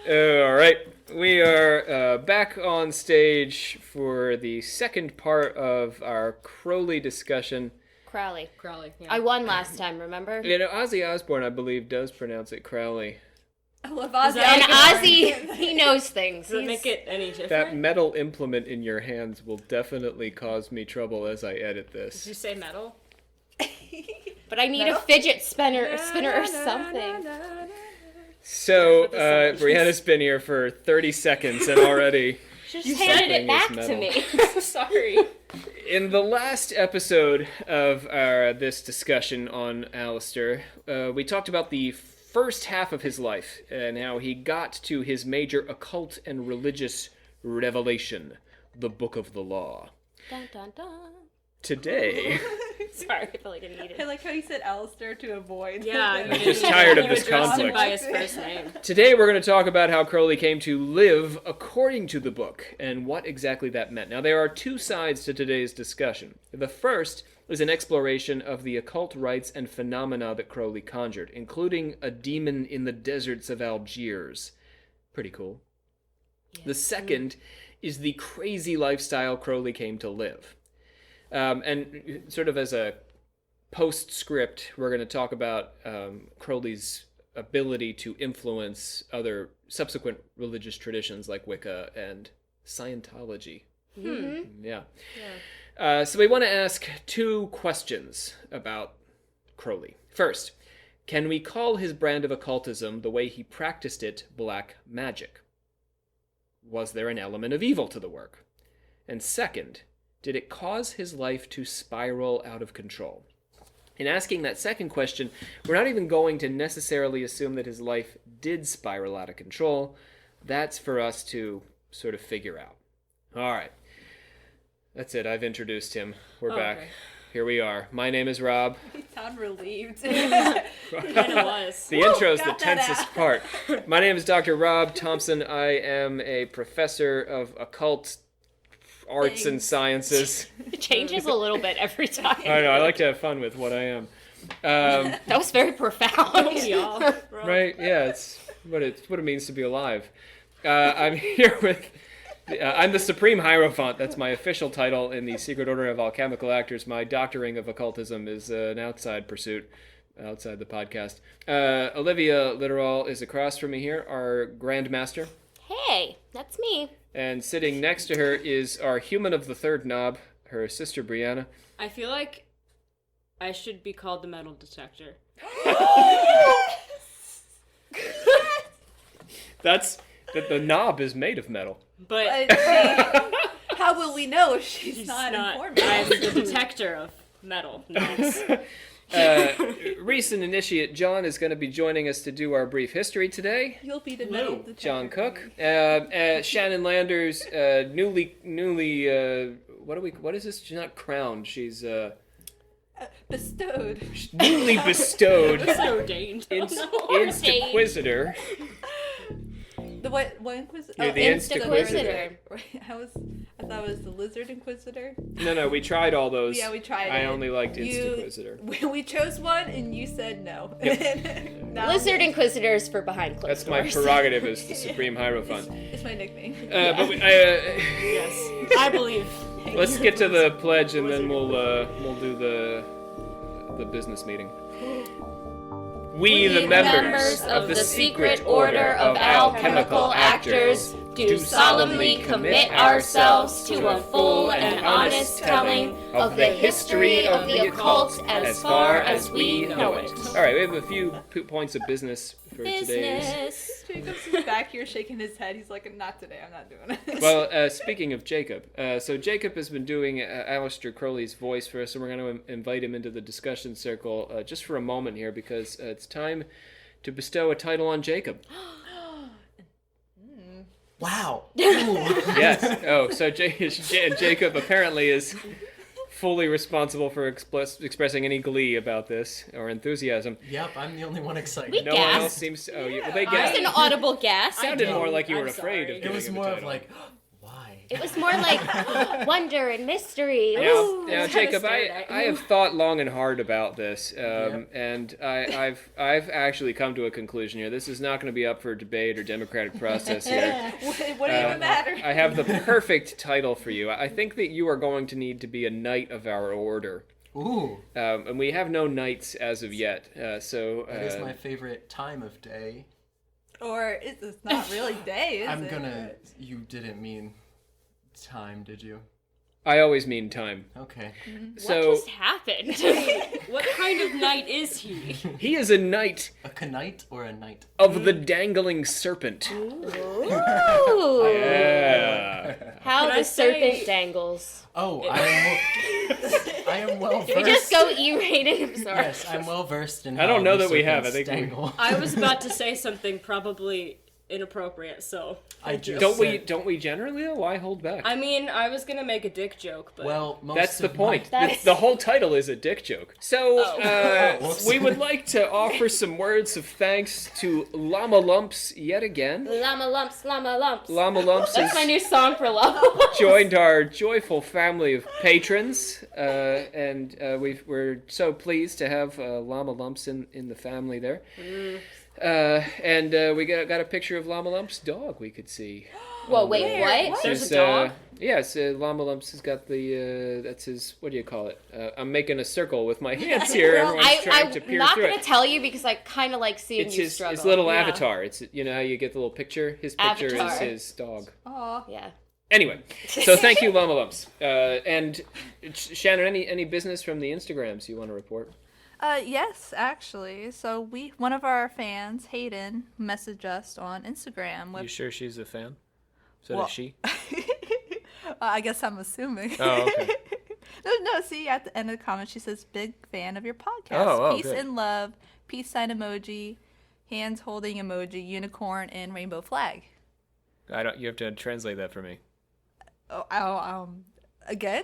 All right, we are back on stage for the second part of our Crowley discussion. Crowley. Yeah. I won last time, remember? You know, Ozzy Osbourne, I believe, does pronounce it Crowley. I love Ozzy. And Ozzy, he knows things. Does it make it any different? That metal implement in your hands will definitely cause me trouble as I edit this. Did you say metal? But I need a fidget spinner or something. So, Brianna's been here for 30 seconds and already... She just handed it back to me. Sorry. In the last episode of this discussion on Aleister, we talked about the first half of his life and how he got to his major occult and religious revelation, the Book of the Law. Dun, dun, dun. Today... Sorry, I feel like I needed I like how you said Aleister to avoid. Yeah, I'm just tired of this addressed him conflict. by his first name. Today we're going to talk about how Crowley came to live according to the book and what exactly that meant. Now there are two sides to today's discussion. The first is an exploration of the occult rites and phenomena that Crowley conjured, including a demon in the deserts of Algiers. Pretty cool. Yes. The second is the crazy lifestyle Crowley came to live. And sort of as a postscript, we're going to talk about Crowley's ability to influence other subsequent religious traditions like Wicca and Scientology. Mm-hmm. Yeah. So we want to ask two questions about Crowley. First, can we call his brand of occultism, the way he practiced it, black magic? Was there an element of evil to the work? And second, did it cause his life to spiral out of control? In asking that second question, we're not even going to necessarily assume that his life did spiral out of control. That's for us to sort of figure out. All right. That's it. I've introduced him. We're back. Okay. Here we are. My name is Rob. You sound relieved. It kind of was. The intro's the got that tensest out. part. My name is Dr. Rob Thompson. I am a professor of occult arts and sciences. It changes a little bit every time. I know. I like to have fun with what I am. That was very profound. Y'all. Right? Yeah, it's what it means to be alive. I'm here with... I'm the Supreme Hierophant. That's my official title in the Secret Order of Alchemical Actors. My doctoring of occultism is an outside pursuit, outside the podcast. Olivia Litteral is across from me here, our Grand Master. Hey, that's me. And sitting next to her is our human of the third knob, her sister Brianna. I feel like I should be called the metal detector. That's that the knob is made of metal. But How will we know if she's not informed? I'm the detector of metal. Nice. Reese and Initiate John is going to be joining us to do our brief history today. You'll be the metal detector. John Cook, Shannon Landers, newly, what is this? She's not crowned. She's bestowed. newly bestowed. So ordained. Inquisitor. The what Inquisitor? You're the Inquisitor. I thought it was the Lizard Inquisitor. No, we tried all those. Yeah, we tried I it. only liked Inquisitor. We chose one and you said no. Yep. Now Lizard Inquisitors for behind closed That's my doors. prerogative as the Supreme Hierophant. it's my nickname. But Yes, I believe. let's get to the pledge and then we'll do the business meeting. We, the members of the Secret Order of Alchemical Actors, do solemnly commit ourselves to a full and honest telling of the history of the occult as far as we know it. All right, we have a few points of business for today's... Business. Jacob's is back here shaking his head. He's like, not today. I'm not doing it. Well, speaking of Jacob, so Jacob has been doing Aleister Crowley's voice for us, and we're going to invite him into the discussion circle just for a moment here because it's time to bestow a title on Jacob. Wow. Yes. Oh, so Jacob apparently is fully responsible for expressing any glee about this or enthusiasm. Yep, I'm the only one excited. We No one gasped. else seems to... Oh, yeah. Well, they It was gasped. an audible gasp. Sounded more like you were I'm afraid sorry. of It was giving more a of title. like, why? It was more like wonder and mystery. Now, kinda Jacob, stared I at I you. have thought long and hard about this, and I've actually come to a conclusion here. This is not going to be up for debate or democratic process here. What even matter? I have the perfect title for you. I think that you are going to need to be a knight of our order. Ooh, And we have no knights as of yet, so... that is my favorite time of day. Or it's not really day, is I'm it? gonna. You didn't mean time, did you? I always mean time. Okay. So, What just happened? What kind of knight is he? he is a knight A knight or a knight? of the dangling serpent. Ooh. Yeah. How Can the I say- serpent dangles. Oh, I am well versed. Did we just go E-rated? I'm sorry. Yes, I'm well versed in. I don't how know the that we have. I serpents think we- dangle. I was about to say something probably inappropriate, so. I just Don't we generally though? Why hold back? I mean, I was gonna make a dick joke, but. Well, most That's the of point. My, The whole title is a dick joke. So, Whoops. we would like to offer some words of thanks to Llama Lumps yet again. Llama lumps, llama lumps. Llama Lumps That's my has new song for llama lumps. joined our joyful family of patrons, and we're so pleased to have Llama Lumps in the family there. And we got a picture of Llama Lump's dog we could see. Whoa, wait, what? There's She's, a dog? Yes, Llama Lumps has got the, that's his, what do you call it? I'm making a circle with my hands here. Everyone's trying to I'm peer not through going to it. tell you because I kind of like seeing It's you his struggle. little Yeah. avatar. It's, you know how you get the little picture? His picture is Avatar. his dog. Aw. Yeah. Anyway, so thank you, Llama Lumps. And Shannon, any business from the Instagrams you want to report? Yes, actually. So one of our fans, Hayden, messaged us on Instagram You with. sure she's a fan? Is that Well- a she? I guess I'm assuming. Oh, okay. No, see, at the end of the comment, she says, big fan of your podcast. Oh, Peace good. and love, peace sign emoji, hands holding emoji, unicorn, and rainbow flag. You have to translate that for me. Again?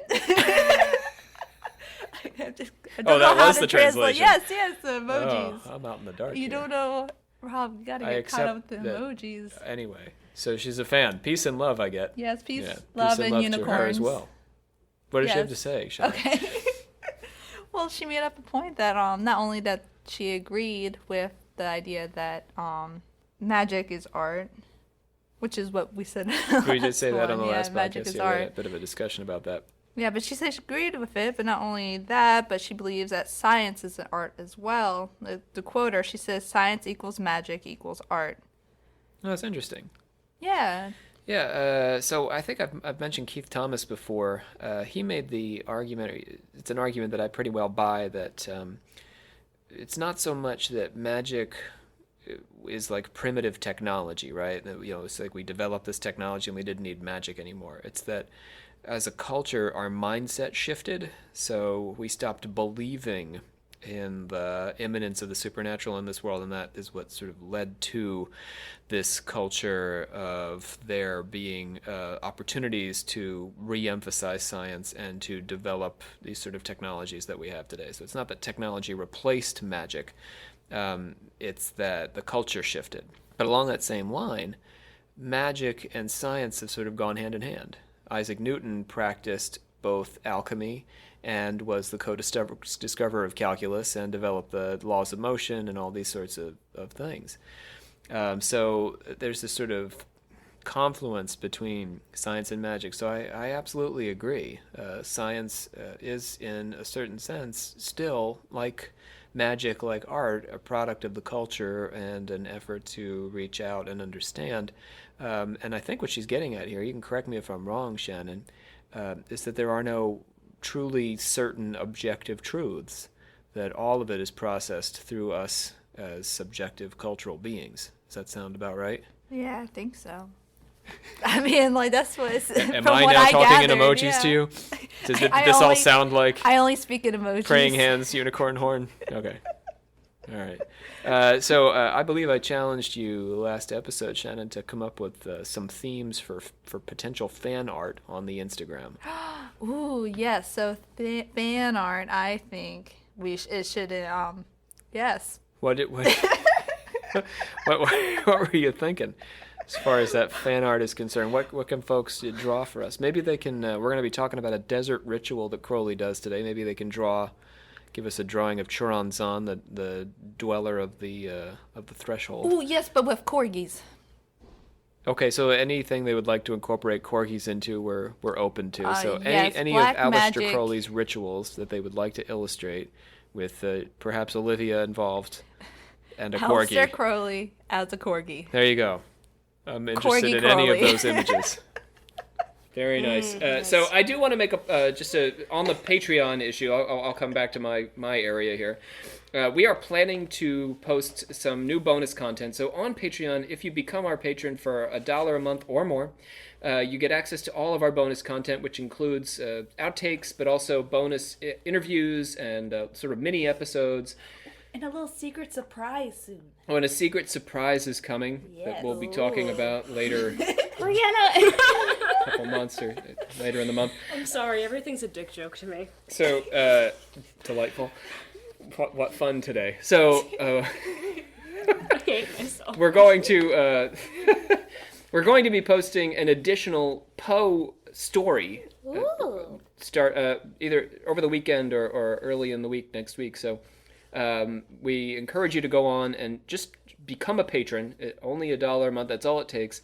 I don't Oh, that know how was to the translate. translation. Yes, the emojis. Oh, I'm out in the dark You here. don't know, Rob, you gotta I get caught up with accept the that- emojis. Anyway, so she's a fan. Peace and love, I get. Yes, peace, Yeah, love, peace and love unicorns. to her as well. What does she have to Yes. say, Shannon? Okay. Well, she made up a point that not only that she agreed with the idea that magic is art, which is what we said. We did say that on the last magic podcast. is Yeah, we had a art. bit of a discussion about that. Yeah, but she said she agreed with it, but not only that, but she believes that science is an art as well. To quote her, she says, "Science equals magic equals art." Oh, that's interesting. Yeah. Yeah, so I think I've mentioned Keith Thomas before. He made the argument, it's an argument that I pretty well buy, that it's not so much that magic is like primitive technology, right? That, you know, it's like we developed this technology and we didn't need magic anymore. It's that as a culture, our mindset shifted, so we stopped believing in the imminence of the supernatural in this world, and that is what sort of led to this culture of there being opportunities to re-emphasize science and to develop these sort of technologies that we have today. So it's not that technology replaced magic, it's that the culture shifted. But along that same line, magic and science have sort of gone hand in hand. Isaac Newton practiced both alchemy and was the co-discoverer of calculus and developed the laws of motion and all these sorts of things. So there's this sort of confluence between science and magic. So I absolutely agree. Science is, in a certain sense, still like magic, like art, a product of the culture and an effort to reach out and understand. And I think what she's getting at here, you can correct me if I'm wrong, Shannon, is that there are no truly certain objective truths, that all of it is processed through us as subjective cultural beings. Does that sound about right? Yeah, I think so. I mean, like, that's what it's Am from I what now I talking gathered, in emojis yeah. to you? Does I this all only- sound like I only speak in emojis. praying hands, unicorn horn? Okay. All right. So I believe I challenged you last episode, Shannon, to come up with some themes for potential fan art on the Instagram. Ooh, yes. So fan art, I think it should. Yes. What what were you thinking? As far as that fan art is concerned, what can folks draw for us? Maybe they can. We're going to be talking about a desert ritual that Crowley does today. Maybe they can give us a drawing of Choronzon, the dweller of the threshold. Oh yes, but with corgis. Okay, so anything they would like to incorporate corgis into, we're open to. So yes, any of black Aleister magic. Crowley's rituals that they would like to illustrate, with perhaps Olivia involved and a corgi. Aleister Crowley as a corgi. There you go. I'm interested Corgi in any of Crowley. those images. Very nice. So I do want to make on the Patreon issue. I'll come back to my area here. We are planning to post some new bonus content. So on Patreon, if you become our patron for $1 a month or more, you get access to all of our bonus content, which includes outtakes, but also bonus interviews and sort of mini episodes. And a little secret surprise soon. Oh, and a secret surprise is coming that we'll be talking about later. Brianna. Couple months or later in the month. I'm sorry, everything's a dick joke to me. So, delightful. What fun today. So, I hate myself. we're going to be posting an additional Poe story. Ooh. Start either over the weekend or early in the week next week. So, we encourage you to go on and just become a patron. Only $1 a month. That's all it takes.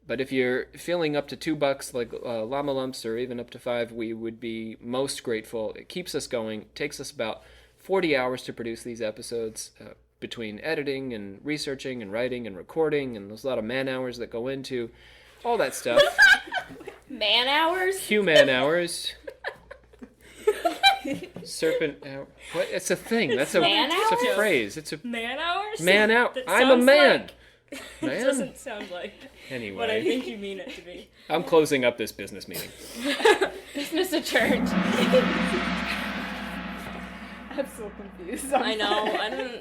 But if you're feeling up to $2, like Llama Lumps, or even up to $5, we would be most grateful. It keeps us going. It takes us about 40 hours to produce these episodes, between editing and researching and writing and recording, and there's a lot of man hours that go into all that stuff. Man hours? Human hours. Serpent hour. What? It's a thing. That's a Man it's a hours? phrase. It's a Man hours? man out. That I'm a sounds man. Like, it Man. doesn't sound like what I Anyway, think you mean it to be. I'm closing up this business meeting. Business adjourned. I'm so confused. I know.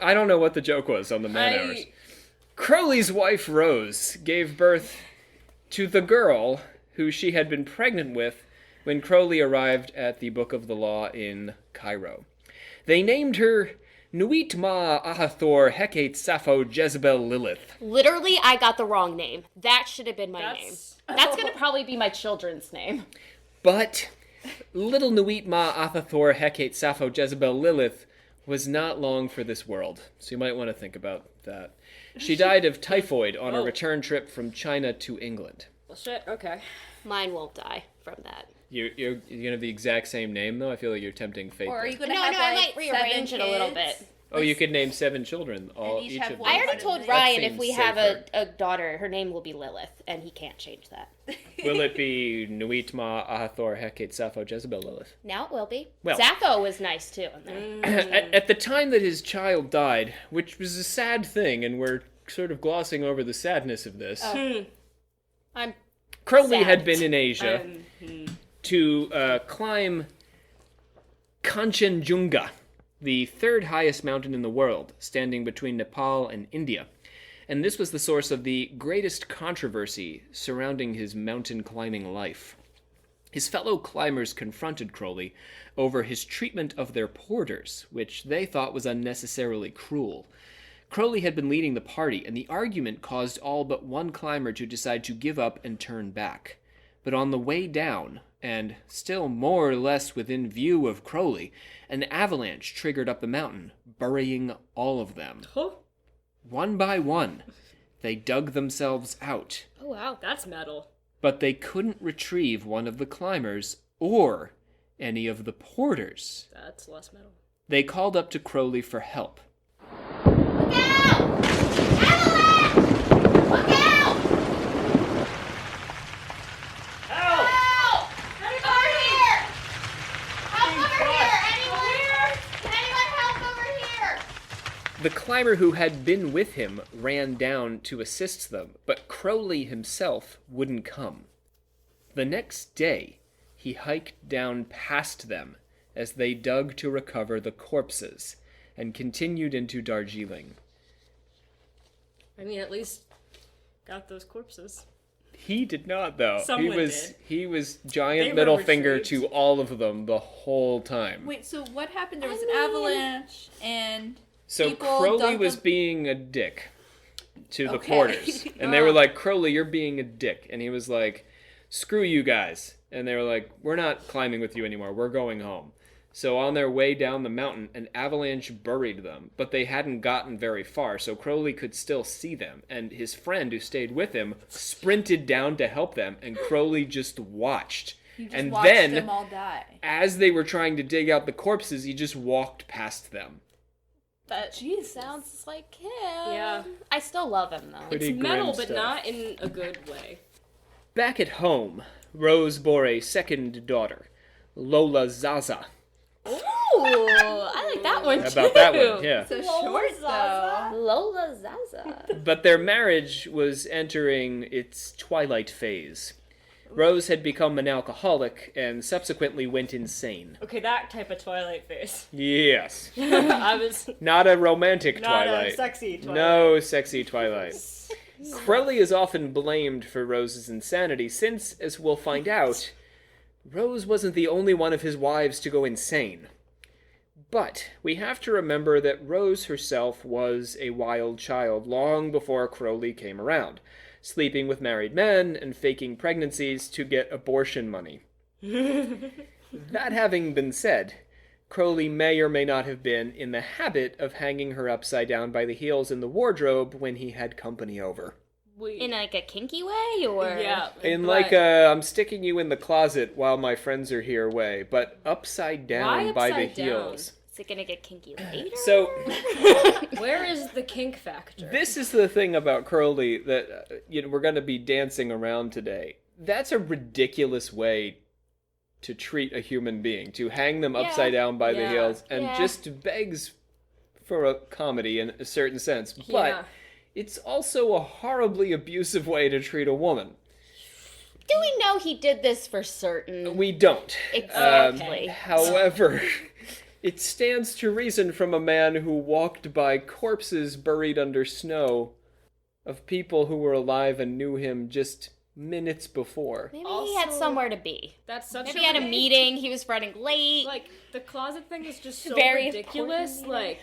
I don't know what the joke was on the man hours. Crowley's wife, Rose, gave birth to the girl who she had been pregnant with when Crowley arrived at the Book of the Law in Cairo. They named her Nuit Ma Ahathor Hecate Sappho Jezebel Lilith. Literally, I got the wrong name. That should have been my name. That's- That's going to probably be my children's name. But little Nuit Ma Ahathor Hecate Sappho Jezebel Lilith was not long for this world, so you might want to think about that. She died of typhoid on a return trip from China to England. Well, shit, okay. Mine won't die from that. You're going to have the exact same name, though? I feel like you're tempting fate. Or are there. you gonna No, have I like might rearrange it a little kids? bit. Oh, you could name 7 children. All each each have of one. them. I already told That Ryan if seems we have safer. a daughter, her name will be Lilith, and he can't change that. Will it be Nuit Ma Ahathor Hecate Sappho Jezebel Lilith? Now it will be. Well- Zappho was nice too. In there. At the time that his child died, which was a sad thing, and we're sort of glossing over the sadness of this, I'm Crowley sad. had been in Asia to climb Kanchenjunga, the third highest mountain in the world, standing between Nepal and India. And this was the source of the greatest controversy surrounding his mountain climbing life. His fellow climbers confronted Crowley over his treatment of their porters, which they thought was unnecessarily cruel. Crowley had been leading the party, and the argument caused all but one climber to decide to give up and turn back. But on the way down, and still more or less within view of Crowley, an avalanche triggered up the mountain, burying all of them. Huh? One by one, they dug themselves out, oh wow. That's metal. but they couldn't retrieve one of the climbers or any of the porters. That's less metal. They called up to Crowley for help. Look out! Avalanche! Look out! Help! Over here! Help over here! Anyone? Can anyone help over here? The climber who had been with him ran down to assist them, but Crowley himself wouldn't come. The next day, he hiked down past them as they dug to recover the corpses and continued into Darjeeling. I mean, at least got those corpses. He did not, though. Someone did. He was They giant were middle finger retrieved. to all of them the whole time. Wait, so what happened? There was an avalanche and So people Crowley dug was them- being a dick. to the Okay. porters. And they were like, Crowley, you're being a dick. And he was like, screw you guys. And they were like, we're not climbing with you anymore. We're going home. So on their way down the mountain, an avalanche buried them, but they hadn't gotten very far, so Crowley could still see them. And his friend who stayed with him sprinted down to help them, and Crowley just watched. You just And watched then, them all die. as they were trying to dig out the corpses, he just walked past them. That Jesus. Sounds like him. Yeah. I still love him though. Pretty it's metal, grim but stuff. not in a good way. Back at home, Rose bore a second daughter, Lola Zaza. Ooh, I like that one too. About that one, yeah. So Lola short Zaza. though. Lola Zaza. But their marriage was entering its twilight phase. Rose had become an alcoholic and subsequently went insane. Okay, that type of Twilight face. Yes. I was Not a romantic not Twilight. a sexy Twilight. No sexy Twilight. Crowley is often blamed for Rose's insanity since, as we'll find out, Rose wasn't the only one of his wives to go insane. But we have to remember that Rose herself was a wild child long before Crowley came around, sleeping with married men and faking pregnancies to get abortion money. That having been said, Crowley may or may not have been in the habit of hanging her upside down by the heels in the wardrobe when he had company over. In like a kinky way, or Yeah. In but like a I'm sticking you in the closet while my friends are here way, but upside down Why by the upside down? heels. is it gonna get kinky later? So Where is the kink factor? this is the thing about Crowley that we're going to be dancing around today. That's a ridiculous way to treat a human being, to hang them upside down by the Yeah. heels, and Yeah. just begs for a comedy in a certain sense. But Yeah. it's also a horribly abusive way to treat a woman. Do we know he did this for certain? We don't. Exactly. However, it stands to reason from a man who walked by corpses buried under snow of people who were alive and knew him just minutes before. Maybe he had Also- somewhere to be. That's such Maybe he had a meeting. He was running late. Like, the closet thing is just so Very ridiculous. important, Like,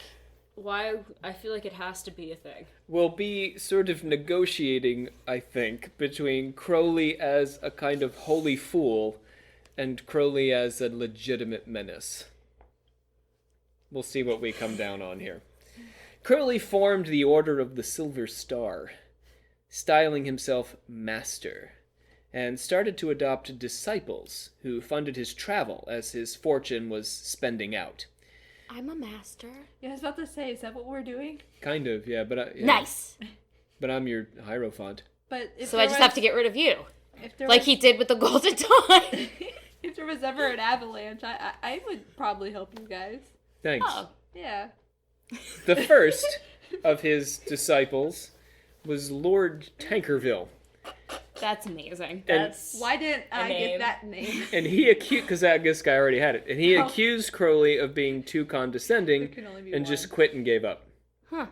why? I feel like it has to be a thing. We'll be sort of negotiating, I think, between Crowley as a kind of holy fool and Crowley as a legitimate menace. We'll see what we come down on here. Crowley formed the Order of the Silver Star, styling himself Master, and started to adopt disciples who funded his travel as his fortune was spending out. I'm a master. Yeah, I was about to say, is that what we're doing? Kind of, yeah, but Nice. But I'm your Hierophant. But if So I just have to get rid of you, if there like was, he did with the Golden Dawn. if there was ever an avalanche, I would probably help you guys. Thanks. Oh. Yeah. The first of his disciples was Lord Tankerville, That's amazing. And- That's Why didn't I name. get that name? and he accused, because this guy already had it, and he Oh. accused Crowley of being too condescending There can only be and one. just quit and gave up. Huh.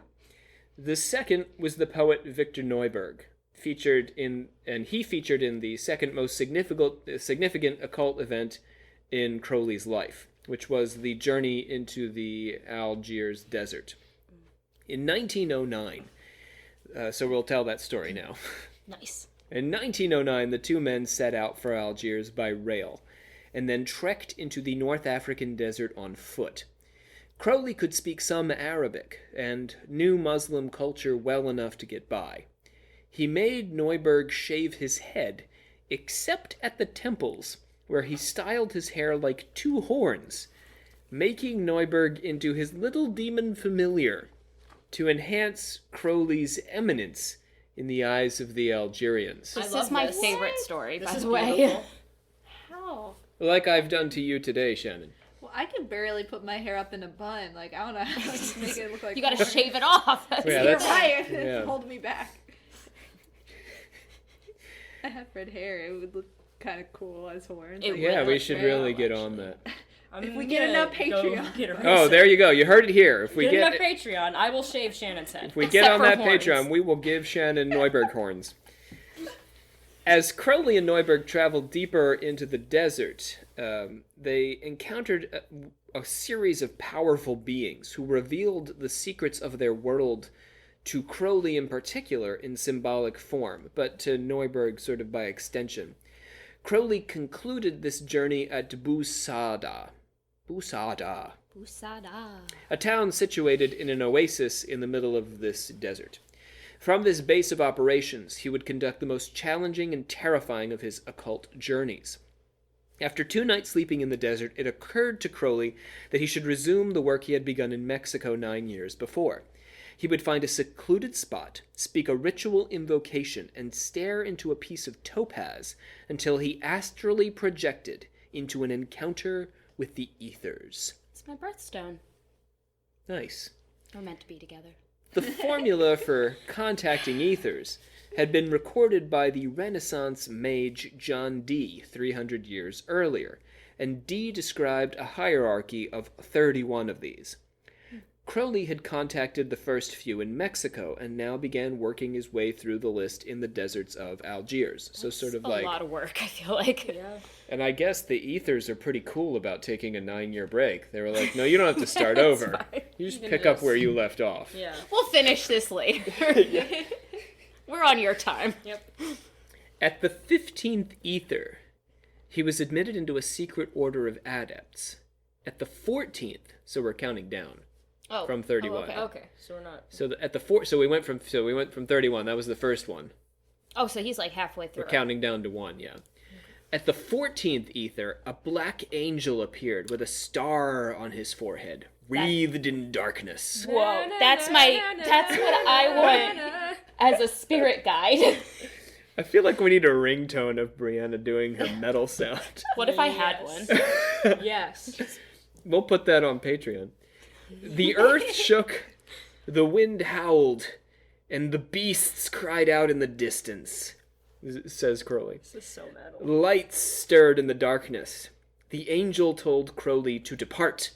The second was the poet Victor Neuberg, featured in the second most significant occult event in Crowley's life, which was the journey into the Algiers desert. In 1909, so we'll tell that story now. Nice. In 1909, the two men set out for Algiers by rail, and then trekked into the North African desert on foot. Crowley could speak some Arabic, and knew Muslim culture well enough to get by. He made Neuberg shave his head, except at the temples, where he styled his hair like two horns, making Neuberg into his little demon familiar, to enhance Crowley's eminence in the eyes of the Algerians. This love is my this. favorite story, This by is the way. beautiful. How? Like I've done to you today, Shannon. Well, I can barely put my hair up in a bun. Like, I don't know how to make it look like You gotta shave it off. Yeah, You're that's- right. yeah. It's holding me back. I have red hair. It would look kind of cool as horns. It Like, Yeah, would we look should very really well, get actually. on that. If we get enough Patreon. Oh, there you go. You heard it here. If we Get get enough Patreon, I will shave Shannon's head. if we get Except on for that horns. Patreon, we will give Shannon Neuberg horns. As Crowley and Neuberg traveled deeper into the desert, they encountered a series of powerful beings who revealed the secrets of their world to Crowley in particular in symbolic form, but to Neuberg sort of by extension. Crowley concluded this journey at Busada, a town situated in an oasis in the middle of this desert. From this base of operations, he would conduct the most challenging and terrifying of his occult journeys. After 2 nights sleeping in the desert, it occurred to Crowley that he should resume the work he had begun in Mexico 9 years before. He would find a secluded spot, speak a ritual invocation, and stare into a piece of topaz until he astrally projected into an encounter with the ethers. It's my birthstone. Nice. We're meant to be together. The formula for contacting ethers had been recorded by the Renaissance mage John Dee 300 years earlier, and Dee described a hierarchy of 31 of these. Crowley had contacted the first few in Mexico and now began working his way through the list in the deserts of Algiers. So sort of like a lot of work, I feel like. Yeah. And I guess the ethers are pretty cool about taking a 9-year break. They were like, no, you don't have to start over. fine. You just You can pick up just- where you left off. Yeah. We'll finish this later. We're on your time. Yep. At the 15th ether, he was admitted into a secret order of adepts. At the 14th, so we're counting down Oh. from 31. Okay, so we're not. So at the so we went from 31. That was the first one. Oh, so he's like halfway through. We're counting down to 1, yeah. At the 14th ether, a black angel appeared with a star on his forehead, wreathed in darkness. Whoa, that's what I want as a spirit guide. I feel like we need a ringtone of Brianna doing her metal sound. What if I had one? Yes. We'll put that on Patreon. The earth shook, the wind howled, and the beasts cried out in the distance, says Crowley. This is so metal. Lights stirred in the darkness. The angel told Crowley to depart.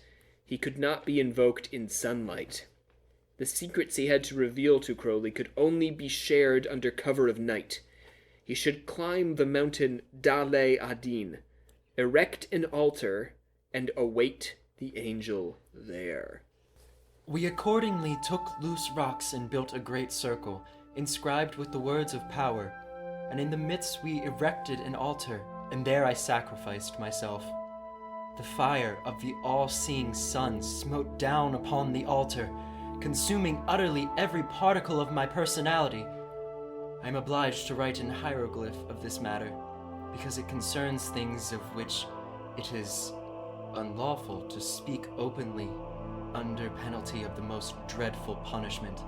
He could not be invoked in sunlight. The secrets he had to reveal to Crowley could only be shared under cover of night. He should climb the mountain Dale Adin, erect an altar, and await the angel there. We accordingly took loose rocks and built a great circle, inscribed with the words of power, and in the midst we erected an altar, and there I sacrificed myself. The fire of the all-seeing sun smote down upon the altar, consuming utterly every particle of my personality. I am obliged to write an hieroglyph of this matter, because it concerns things of which it is unlawful to speak openly under penalty of the most dreadful punishment.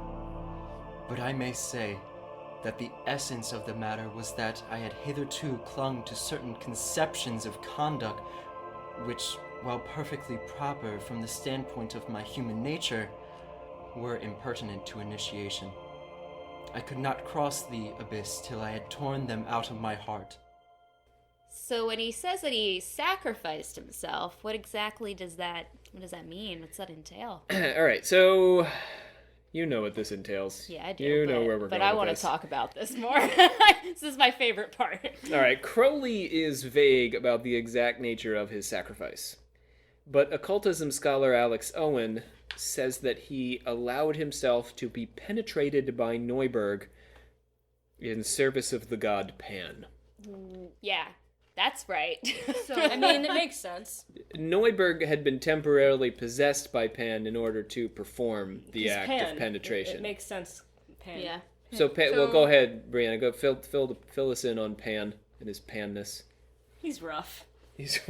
But I may say that the essence of the matter was that I had hitherto clung to certain conceptions of conduct which, while perfectly proper from the standpoint of my human nature, were impertinent to initiation. I could not cross the abyss till I had torn them out of my heart. So when he says that he sacrificed himself, what does that mean? What's that entail? All right, so you know what this entails. Yeah, I do. You know where we're going But I with want to this. talk about this more. This is my favorite part. All right, Crowley is vague about the exact nature of his sacrifice. But occultism scholar Alex Owen says that he allowed himself to be penetrated by Neuberg in service of the god Pan. Yeah, that's right. So, I mean, it makes sense. Neuberg had been temporarily possessed by Pan in order to perform the He's act Pan. of penetration. It makes sense. Pan. Yeah. So, well, go ahead, Brianna. Go fill us in on Pan and his panness. He's rough. He's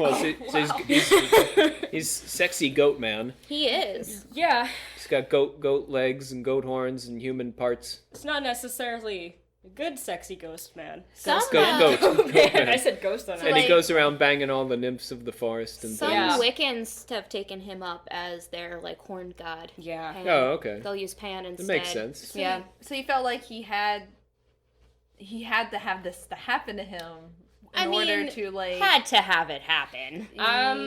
he's sexy goat man. He is. Yeah, He's got goat legs and goat horns and human parts. it's not necessarily a good sexy ghost man. Some Goat I man. said ghost on And it. he like- goes around banging all the nymphs of the forest and Some things. Wiccans have taken him up as their horned god. Yeah. Pan. Oh, okay. They'll use Pan instead. That makes sense. Yeah. So he felt like he had to have this to happen to him in order to had to have it happen.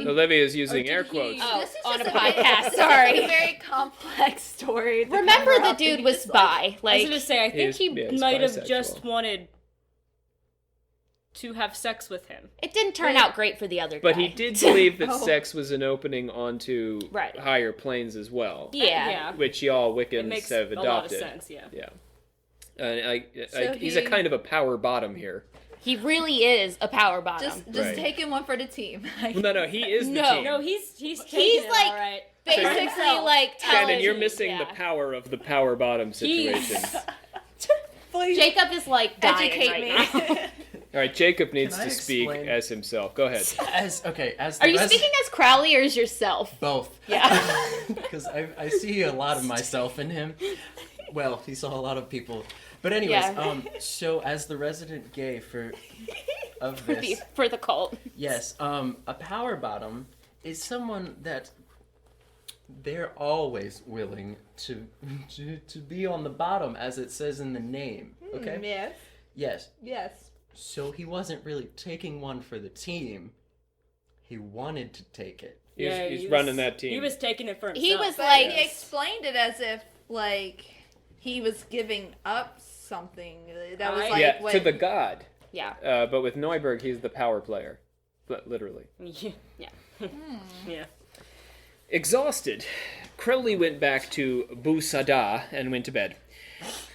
Olivia's using air he- quotes. Oh, This is on a just podcast. It's Sorry. a very complex story. to Remember, cover the up, dude and was just, bi. I was gonna say, I think He is- he yeah, he's might have bisexual. just wanted to have sex with him. It didn't turn out great for the other guy. But he did believe that sex was an opening onto Right. higher planes as well. Yeah. Which y'all It Wiccans makes have a adopted. lot of sense, yeah. Yeah. He's a kind of a power bottom here. He really is a power bottom. Just Right. taking one for the team. Well, no, he is the No. team. No, he's taking it like- all right. Basically, like, telling... Shannon, you're missing the yeah. power of the power bottom situation. Please Jacob is, like, dying educate right me. now. All right, Jacob needs Can I to speak explain? as himself. Go ahead. As Are the you speaking as Crowley or as yourself? both? Yeah. Because I see a lot of myself in him. Well, he saw a lot of people. But anyways, Yeah. so as the resident gay of this, For the cult. yes, a power bottom is someone that they're always willing to be on the bottom, as it says in the name. Okay. Yes. Yes. Yes. So he wasn't really taking one for the team. He wanted to take it. He's running that team. He was taking it for himself. He was But like... he explained it as if like he was giving up something. That was like yeah, what to the god. Yeah. But with Neuberg, he's the power player. Literally. Yeah. Yeah. Exhausted, Crowley went back to Bu Sada and went to bed.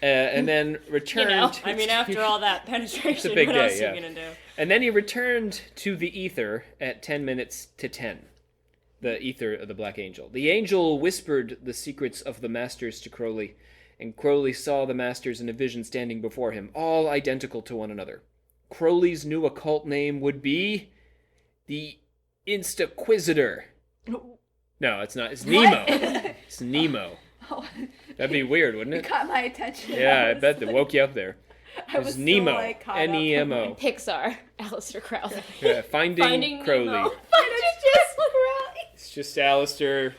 And then returned... I mean, after all that penetration, big what day, else are yeah. you gonna do? And then he returned to the ether at 10 minutes to 10. The ether of the Black Angel. The angel whispered the secrets of the masters to Crowley, and Crowley saw the masters in a vision standing before him, all identical to one another. Crowley's new occult name would be the Instaquisitor. No, it's not. It's Nemo. It's Nemo. That'd be weird, wouldn't it? caught my attention. Yeah, I bet that woke you up there. I It's was Nemo. So, like, caught up. N-E-M-O. Pixar. Aleister Crowley. Yeah, Finding Crowley. Nemo. Crowley. It's just Alistair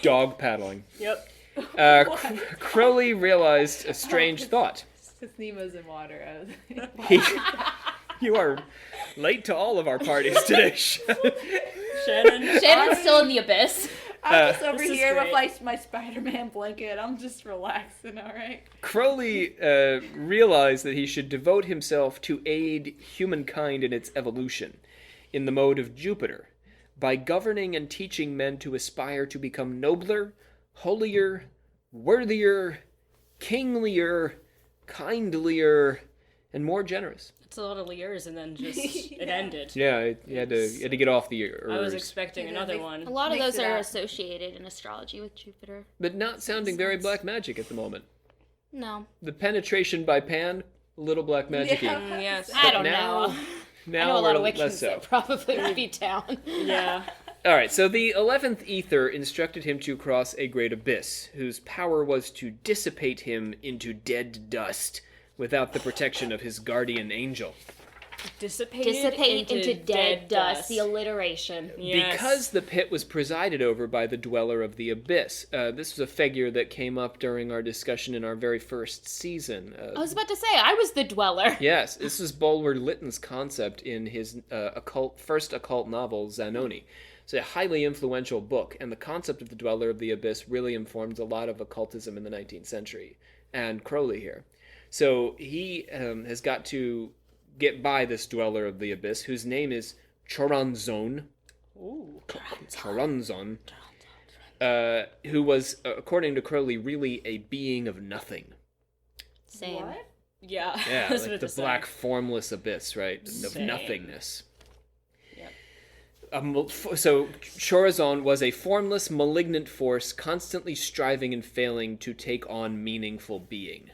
dog paddling. Yep. Crowley realized a strange thought. Because Nemo's in water. I was You are late to all of our parties today, Shannon. Shannon's still in the abyss. I'm just over This is here with great. like my Spider-Man blanket. I'm just relaxing, all right. Crowley realized that he should devote himself to aid humankind in its evolution, in the mode of Jupiter, by governing and teaching men to aspire to become nobler, holier, worthier, kinglier, kindlier, and more generous. It's a lot of years, and then just it ended. Yeah, you had to get off the I was Urs. expecting Yeah, another make- one. A lot of Mix those it are up. associated in astrology with Jupiter. But not sounding very black magic at the moment. No. The penetration by Pan, a little black magic-y. Yeah. Yes. I don't now, know. Now I know a lot of we're Wiccans less so. that probably would be down. Yeah. All right, so the 11th Ether instructed him to cross a great abyss, whose power was to dissipate him into dead dust without the protection of his guardian angel. Dissipate into dead dust. The alliteration. Yes. Because the pit was presided over by the Dweller of the Abyss. This was a figure that came up during our discussion in our very first season. I was about to say, I was the dweller. Yes, this is Bulwer Lytton's concept in his first occult novel, Zanoni. It's a highly influential book, and the concept of the Dweller of the Abyss really informed a lot of occultism in the 19th century, and Crowley here. So he has got to get by this Dweller of the Abyss, whose name is Choronzon. Ooh. Choronzon. Who was, according to Crowley, really a being of nothing. Same. Yeah. Yeah, That's like what the to say. black formless abyss, right? Of Same. nothingness. Yep. So Choronzon was a formless, malignant force constantly striving and failing to take on meaningful being.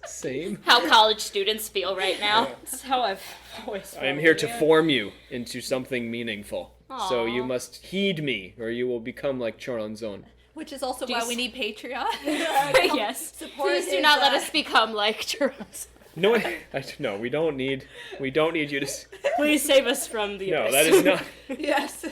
Same. How college students feel right now. That's how I've always I am felt, here to yeah. form you into something meaningful. So Aw. you must heed me, or you will become like Choronzon. Which is also why we need Patreon. Yes. Please do not let us become like Choronzon. No, no, we don't need you to. Please save us from the No, abyss. that is not. Yes.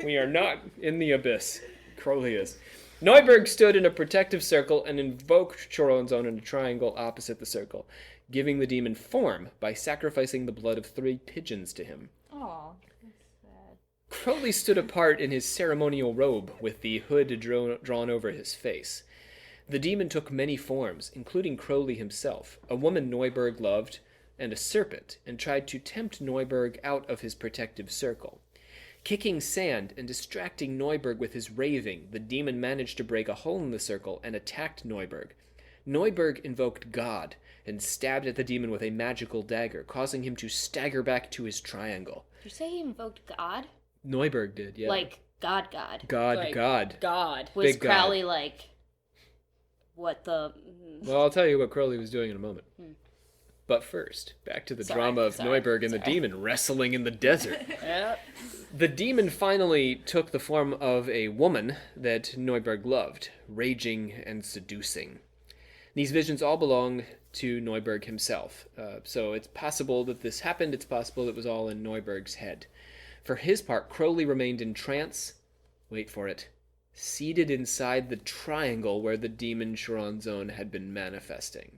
We are not in the abyss. Crowley is. Neuberg stood in a protective circle and invoked Choronzon in a triangle opposite the circle, giving the demon form by sacrificing the blood of 3 pigeons to him. Oh. Crowley stood apart in his ceremonial robe with the hood drawn over his face. The demon took many forms, including Crowley himself, a woman Neuberg loved, and a serpent, and tried to tempt Neuberg out of his protective circle. Kicking sand and distracting Neuberg with his raving, the demon managed to break a hole in the circle and attacked Neuberg. Neuberg invoked God and stabbed at the demon with a magical dagger, causing him to stagger back to his triangle. Did you say he invoked God? Neuberg did, yeah. Like God. God, Like, God. God. Was Big God. Crowley like what the Well, I'll tell you what Crowley was doing in a moment. But first, back to the drama of Neuberg and the demon wrestling in the desert. Yep. The demon finally took the form of a woman that Neuberg loved, raging and seducing. These visions all belong to Neuberg himself, so it's possible that this happened, it's possible it was all in Neuberg's head. For his part, Crowley remained in trance, wait for it, seated inside the triangle where the demon Choronzon had been manifesting.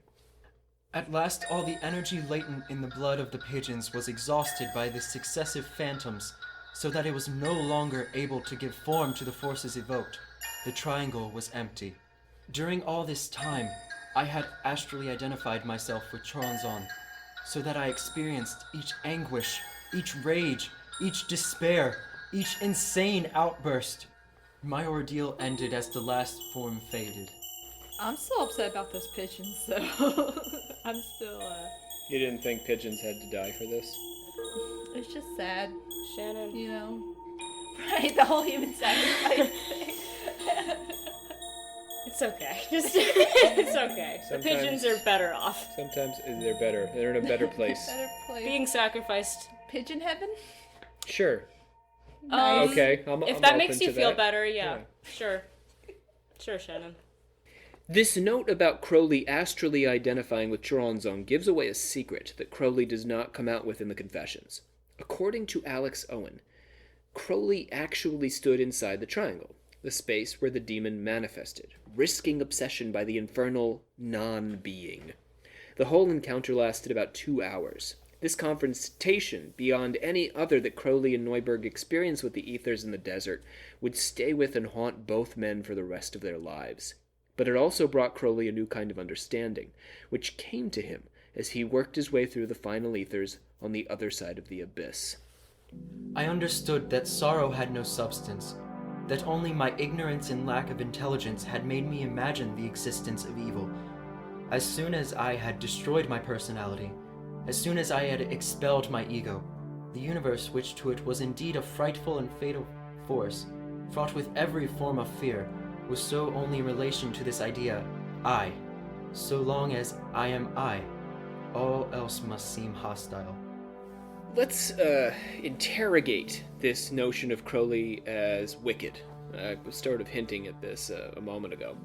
At last, all the energy latent in the blood of the pigeons was exhausted by the successive phantoms, so that it was no longer able to give form to the forces evoked. The triangle was empty. During all this time, I had astrally identified myself with Choronzon, so that I experienced each anguish, each rage, each despair, each insane outburst. My ordeal ended as the last form faded. I'm still upset about those pigeons, so I'm still. You didn't think pigeons had to die for this? It's just sad, Shannon. you know. Right, the whole human sacrifice thing. It's okay. Just it's okay. The Sometimes- pigeons are better off. Sometimes they're better. They're in a better place. Better place. Being sacrificed. Pigeon heaven. Sure. Um, Okay, I'm If I'm that makes open you to feel that. better, yeah. Sure. Sure, Shannon. This note about Crowley astrally identifying with Choronzon gives away a secret that Crowley does not come out with in the confessions. According to Alex Owen, Crowley actually stood inside the triangle, the space where the demon manifested, risking obsession by the infernal non-being. The whole encounter lasted about 2 hours. This confrontation, beyond any other that Crowley and Neuberg experienced with the ethers in the desert, would stay with and haunt both men for the rest of their lives. But it also brought Crowley a new kind of understanding, which came to him as he worked his way through the final ethers on the other side of the abyss. I understood that sorrow had no substance, that only my ignorance and lack of intelligence had made me imagine the existence of evil. As soon as I had destroyed my personality, as soon as I had expelled my ego, the universe, which to it was indeed a frightful and fatal force, fraught with every form of fear, was so only in relation to this idea, I. So long as I am I, all else must seem hostile. Let's interrogate this notion of Crowley as wicked. I was sort of hinting at this a moment ago.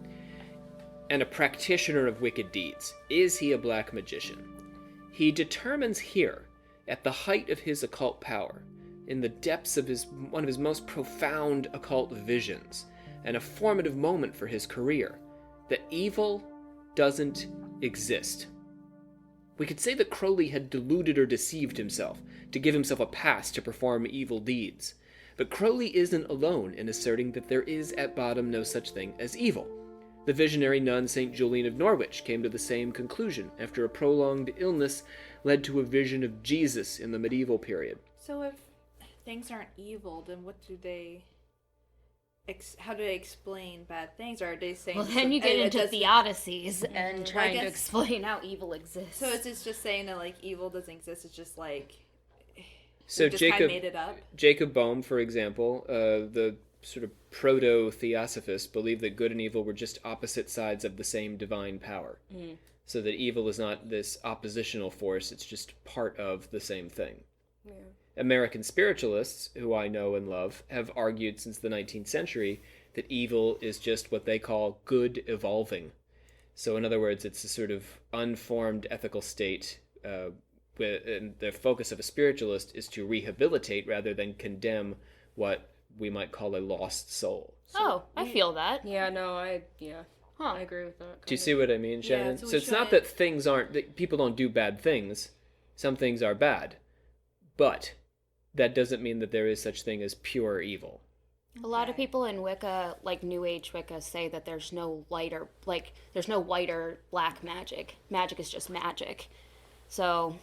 And a practitioner of wicked deeds. Is he a black magician? He determines here, at the height of his occult power, in the depths of one of his most profound occult visions, and a formative moment for his career, that evil doesn't exist. We could say that Crowley had deluded or deceived himself to give himself a pass to perform evil deeds. But Crowley isn't alone in asserting that there is at bottom no such thing as evil. The visionary nun St. Julian of Norwich came to the same conclusion after a prolonged illness led to a vision of Jesus in the medieval period. So if things aren't evil, then what do they? How do they explain bad things? Or are they saying? Well, then you get into theodicies and trying to guess- explain how evil exists. So it's just saying that like evil doesn't exist. It's just like. So we just kind Jacob, of made it up. Jacob Boehme, for example, the sort of proto-theosophists, believed that good and evil were just opposite sides of the same divine power. So that evil is not this oppositional force, it's just part of the same thing. Yeah. American spiritualists, who I know and love, have argued since the 19th century that evil is just what they call good evolving. So in other words, it's a sort of unformed ethical state, and the focus of a spiritualist is to rehabilitate rather than condemn what we might call a lost soul. Oh, I feel that. Yeah, no, I Huh. agree with that. Do you see what I mean, Shannon? so So we it's not try- that things aren't, that people don't do bad things. Some things are bad. But that doesn't mean that there is such thing as pure evil. A lot of Okay. people in Wicca, like New Age Wicca, say that there's no lighter, like, there's no white or black magic. Magic is just magic. So,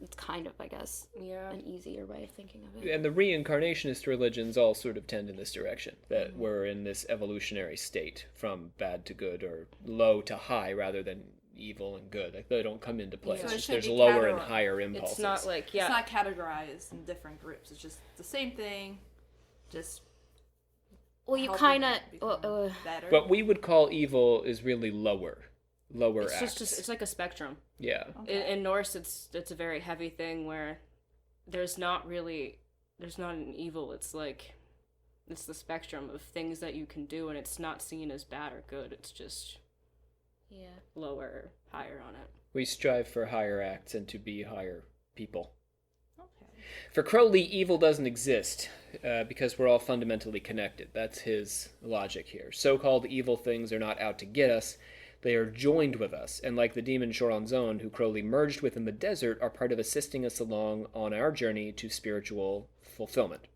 it's kind of, I guess, Yeah. an easier way of thinking of it. And the reincarnationist religions all sort of tend in this direction, that we're in this evolutionary state from bad to good or low to high rather than evil and good. Like, they don't come into play. Yeah. It's So it just should there's be lower and categorized. higher impulses. It's not like, yeah. It's not categorized in different groups. It's just the same thing, just Well, you helping kind it become of, better. What we would call evil is really lower It's acts. just it's like a spectrum. Yeah. In Norse, it's a very heavy thing where there's not an evil. It's the spectrum of things that you can do, and it's not seen as bad or good. It's just yeah. lower or higher on it. We strive for higher acts and to be higher people. Okay. For Crowley, evil doesn't exist because we're all fundamentally connected. That's his logic here. So-called evil things are not out to get us. They are joined with us, and like the demon Choronzon, who Crowley merged with in the desert, are part of assisting us along on our journey to spiritual fulfillment.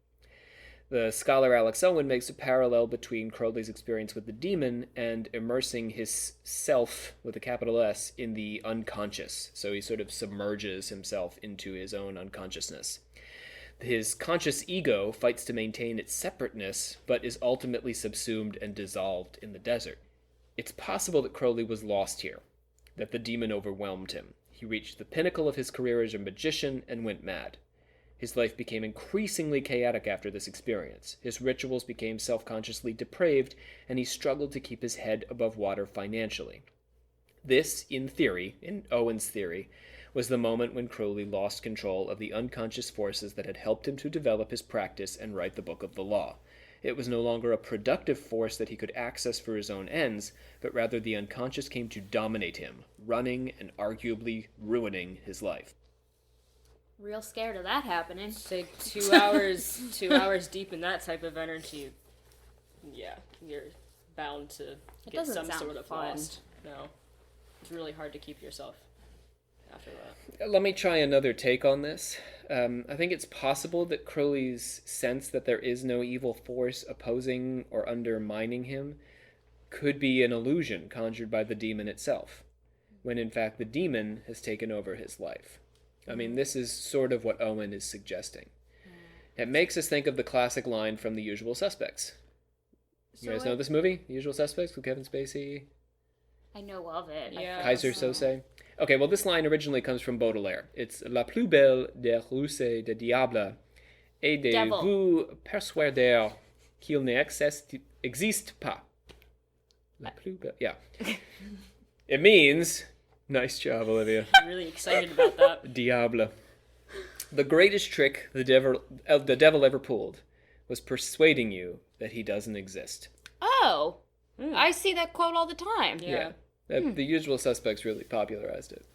The scholar Alex Owen makes a parallel between Crowley's experience with the demon and immersing his self, with a capital S, in the unconscious. So he sort of submerges himself into his own unconsciousness. His conscious ego fights to maintain its separateness, but is ultimately subsumed and dissolved in the desert. It's possible that Crowley was lost here, that the demon overwhelmed him. He reached the pinnacle of his career as a magician and went mad. His life became increasingly chaotic after this experience. His rituals became self-consciously depraved, and he struggled to keep his head above water financially. This, in theory, in Owen's theory, was the moment when Crowley lost control of the unconscious forces that had helped him to develop his practice and write the Book of the Law. It was no longer a productive force that he could access for his own ends, but rather the unconscious came to dominate him, running and arguably ruining his life. Real scared of that happening. Say 2 hours deep in that type of energy. Yeah, you're bound to get doesn't some sound sort of fun. lost. No, it's really hard to keep yourself after that. Let me try another take on this. I think it's possible that Crowley's sense that there is no evil force opposing or undermining him could be an illusion conjured by the demon itself, when in fact the demon has taken over his life. I mean, this is sort of what Owen is suggesting. It makes us think of the classic line from The Usual Suspects. You guys know this movie, The Usual Suspects, with Kevin Spacey? I know of it. Yeah. Kaiser Sose. Okay, well, this line originally comes from Baudelaire. It's La plus belle des ruses de diable est de Devil. vous persuader qu'il n'existe pas. La plus belle. Yeah. It means, nice job, Olivia. I'm really excited about that. Diable. The greatest trick the devil ever pulled was persuading you that he doesn't exist. Oh, I see that quote all the time. Yeah. The Usual Suspects really popularized it.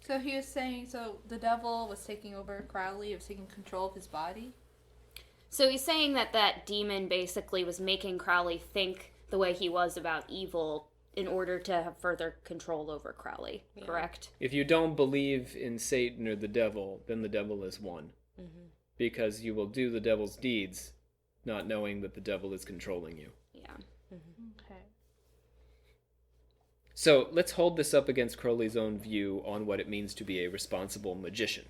So he was saying, so the devil was taking over Crowley, was taking control of his body? So he's saying that that demon basically was making Crowley think the way he was about evil in order to have further control over Crowley, correct? If you don't believe in Satan or the devil, then the devil is won. Because you will do the devil's deeds, not knowing that the devil is controlling you. Yeah. Okay. So let's hold this up against Crowley's own view on what it means to be a responsible magician.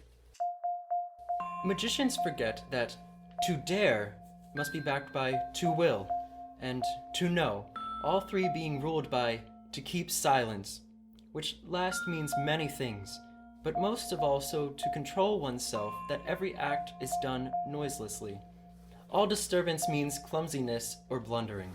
Magicians forget that to dare must be backed by to will, and to know, all three being ruled by to keep silence, which last means many things, but most of all so to control oneself that every act is done noiselessly. All disturbance means clumsiness or blundering.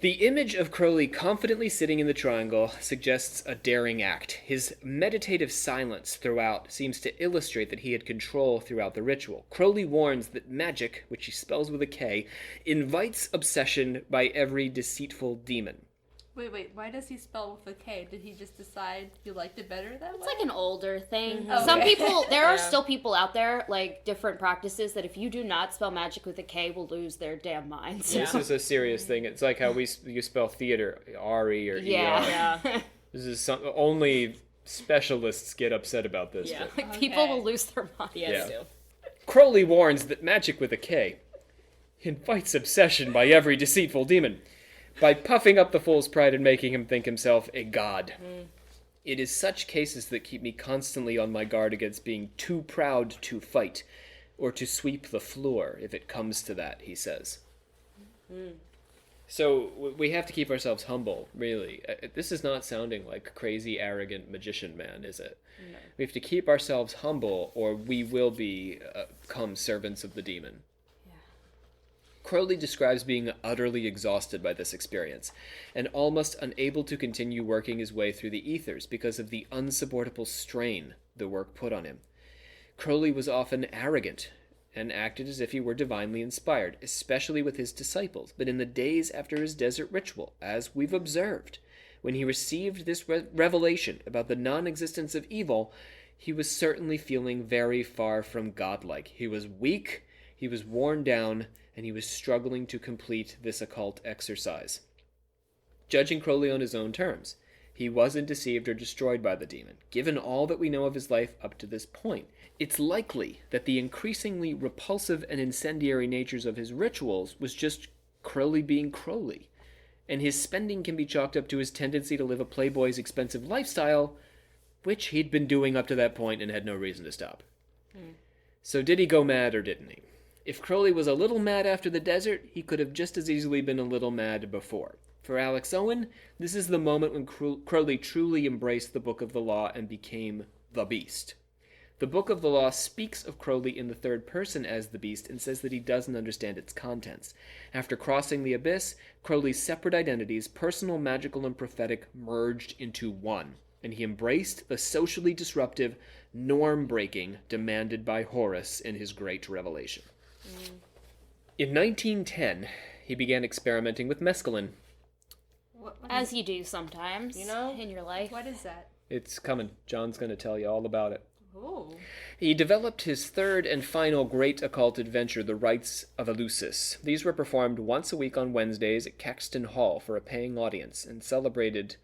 The image of Crowley confidently sitting in the triangle suggests a daring act. His meditative silence throughout seems to illustrate that he had control throughout the ritual. Crowley warns that magic, which he spells with a K, invites obsession by every deceitful demon. Wait, why does he spell with a K? Did he just decide he liked it better that It's way? like an older thing. Mhm. Some Okay. people, there are Yeah. still people out there, like different practices, that if you do not spell magic with a K, will lose their damn minds. This is a serious thing. It's like how you spell theater, R-E or E-R. Yeah. This is only specialists get upset about this. Yeah. but- Like, people Okay. will lose their minds. Yes, Yeah. do. Crowley warns that magic with a K. invites obsession by every deceitful demon, by puffing up the fool's pride and making him think himself a god. It is such cases that keep me constantly on my guard against being too proud to fight, or to sweep the floor, if it comes to that, he says. So we have to keep ourselves humble, really. This is not sounding like crazy, arrogant magician man, is it? No. We have to keep ourselves humble, or we will become servants of the demon. Yeah. Crowley describes being utterly exhausted by this experience, and almost unable to continue working his way through the ethers because of the unsupportable strain the work put on him. Crowley was often arrogant, and acted as if he were divinely inspired, especially with his disciples. But in the days after his desert ritual, as we've observed, when he received this revelation about the non-existence of evil, he was certainly feeling very far from godlike. He was weak, he was worn down, and he was struggling to complete this occult exercise. Judging Crowley on his own terms, he wasn't deceived or destroyed by the demon, given all that we know of his life up to this point. It's likely that the increasingly repulsive and incendiary natures of his rituals was just Crowley being Crowley, and his spending can be chalked up to his tendency to live a playboy's expensive lifestyle, which he'd been doing up to that point and had no reason to stop. So did he go mad or didn't he? If Crowley was a little mad after the desert, he could have just as easily been a little mad before. For Alex Owen, this is the moment when Crowley truly embraced the Book of the Law and became the Beast. The Book of the Law speaks of Crowley in the third person as the Beast and says that he doesn't understand its contents. After crossing the abyss, Crowley's separate identities, personal, magical, and prophetic, merged into one, and he embraced the socially disruptive, norm-breaking demanded by Horus in his great revelation. In 1910, he began experimenting with mescaline. As you do sometimes, You know? in your life. What is that? It's coming. John's going to tell you all about it. Oh. He developed his third and final great occult adventure, the Rites of Eleusis. These were performed once a week on Wednesdays at Caxton Hall for a paying audience and celebrated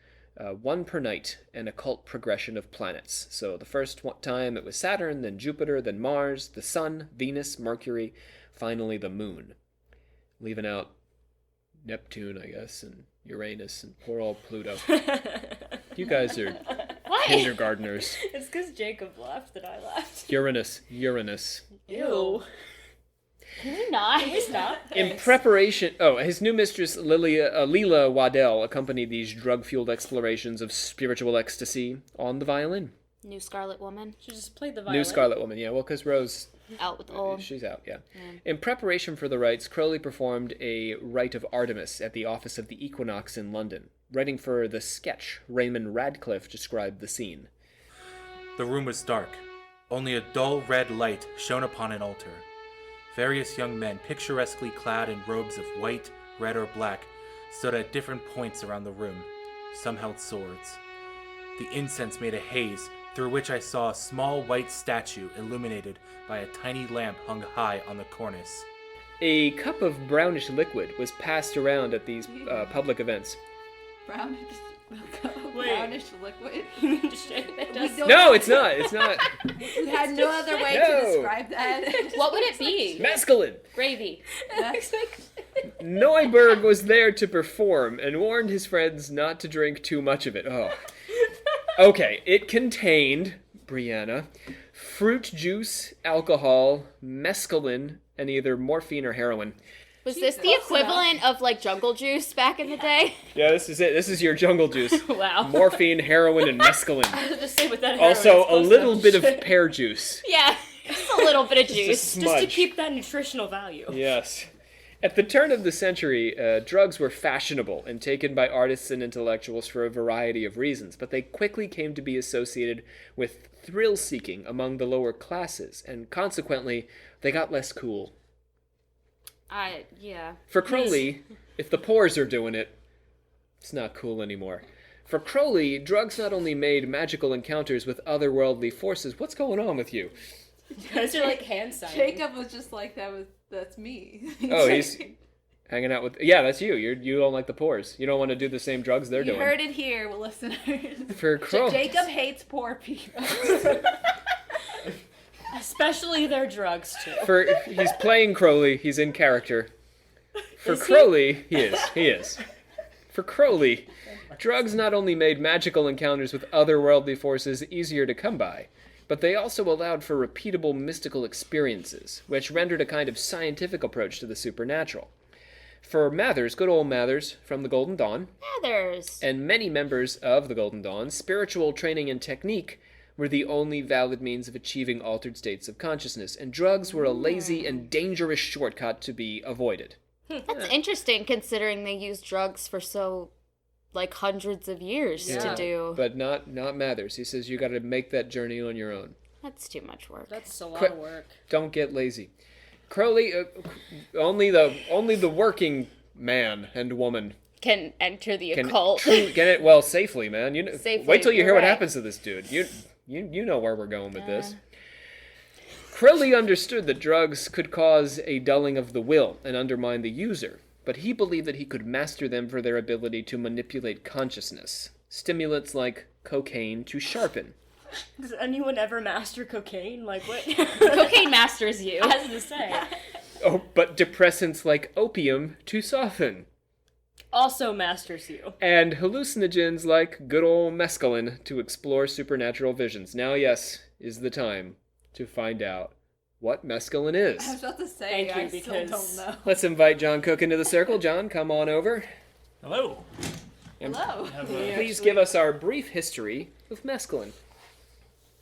one per night an occult progression of planets. So the first time it was Saturn, then Jupiter, then Mars, the Sun, Venus, Mercury, finally the Moon. Leaving out Neptune, I guess, and Uranus, and poor old Pluto. You guys are kindergartners. It's because Jacob laughed that I laughed. Uranus. Ew. Can we not? Can we stop? In preparation... his new mistress, Leela Waddell, accompanied these drug-fueled explorations of spiritual ecstasy on the violin. New Scarlet Woman. She just played the violin. New Scarlet Woman, yeah. Well, because Rose... Out with the old. She's out, yeah. In preparation for the rites, Crowley performed a rite of Artemis at the office of the Equinox in London. Writing for The Sketch, Raymond Radcliffe described the scene. The room was dark. Only a dull red light shone upon an altar. Various young men, picturesquely clad in robes of white, red, or black, stood at different points around the room. Some held swords. The incense made a haze, through which I saw a small white statue illuminated by a tiny lamp hung high on the cornice. A cup of brownish liquid was passed around at these public events. Brownish liquid. No, it's not. It's not. You had no other way No. to describe that. What would it be? Mescaline. Gravy. Neuberg was there to perform and warned his friends not to drink too much of it. Oh. Okay, it contained, Brianna, fruit juice, alcohol, mescaline, and either morphine or heroin. Was this the equivalent of like jungle juice back in the day? Yeah, this is it. This is your jungle juice. Wow. Morphine, heroin, and mescaline. I was just say with that heroin, Also, it's a little supposed bit to- of pear juice. Yeah, just a little bit of Just a juice. just to smudge. keep that nutritional value. Yes. At the turn of the century, drugs were fashionable and taken by artists and intellectuals for a variety of reasons, but they quickly came to be associated with thrill-seeking among the lower classes, and consequently, they got less cool. Yeah. For Crowley, if the poors are doing it, it's not cool anymore. For Crowley, drugs not only made magical encounters with otherworldly forces. What's going on with you? You guys are like hand signing. Jacob was just like, that's me. Oh, he's hanging out with... Yeah, that's you. You don't like the poors. You don't want to do the same drugs they're You doing. heard it here, listeners. For Crowley... Jacob hates poor people. Especially their drugs, too. He's playing Crowley. He's in character. For Is he? Crowley, he is. For Crowley, drugs not only made magical encounters with otherworldly forces easier to come by, but they also allowed for repeatable mystical experiences, which rendered a kind of scientific approach to the supernatural. For Mathers, good old Mathers from the Golden Dawn, Mathers. and many members of the Golden Dawn, spiritual training and technique were the only valid means of achieving altered states of consciousness, and drugs were a lazy and dangerous shortcut to be avoided. That's interesting considering they used drugs for hundreds of years to do. But not Mathers. He says you got to make that journey on your own. That's too much work. That's a lot of work. Don't get lazy. Crowley, only the working man and woman Can enter the can occult. truly get it well safely, man. You know, Safely, wait till you hear you're what right. happens to this dude. You know where we're going with this. Crowley understood that drugs could cause a dulling of the will and undermine the user, but he believed that he could master them for their ability to manipulate consciousness. Stimulants like cocaine to sharpen. Does anyone ever master cocaine? Like, what? Cocaine masters you. I was gonna say. Oh, but depressants like opium to soften. Also masters you. And hallucinogens like good old mescaline to explore supernatural visions. Now, yes, is the time to find out what mescaline I was is. about to say, Thank you, I still because- don't know. Let's invite John Cook into the circle. John, come on over. Hello. And Hello. please give us our brief history of mescaline.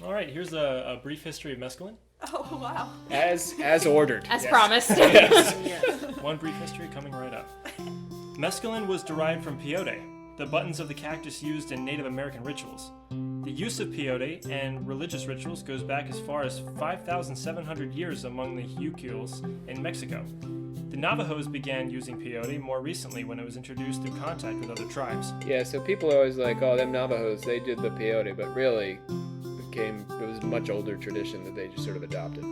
All right, here's a brief history of mescaline. Oh, wow. As ordered. As Yes. promised. One brief history coming right up. Mescaline was derived from peyote, the buttons of the cactus used in Native American rituals. The use of peyote and religious rituals goes back as far as 5,700 years among the Yucules in Mexico. The Navajos began using peyote more recently when it was introduced through contact with other tribes. Yeah, so people are always like, oh, them Navajos, they did the peyote, but really it was a much older tradition that they just sort of adopted.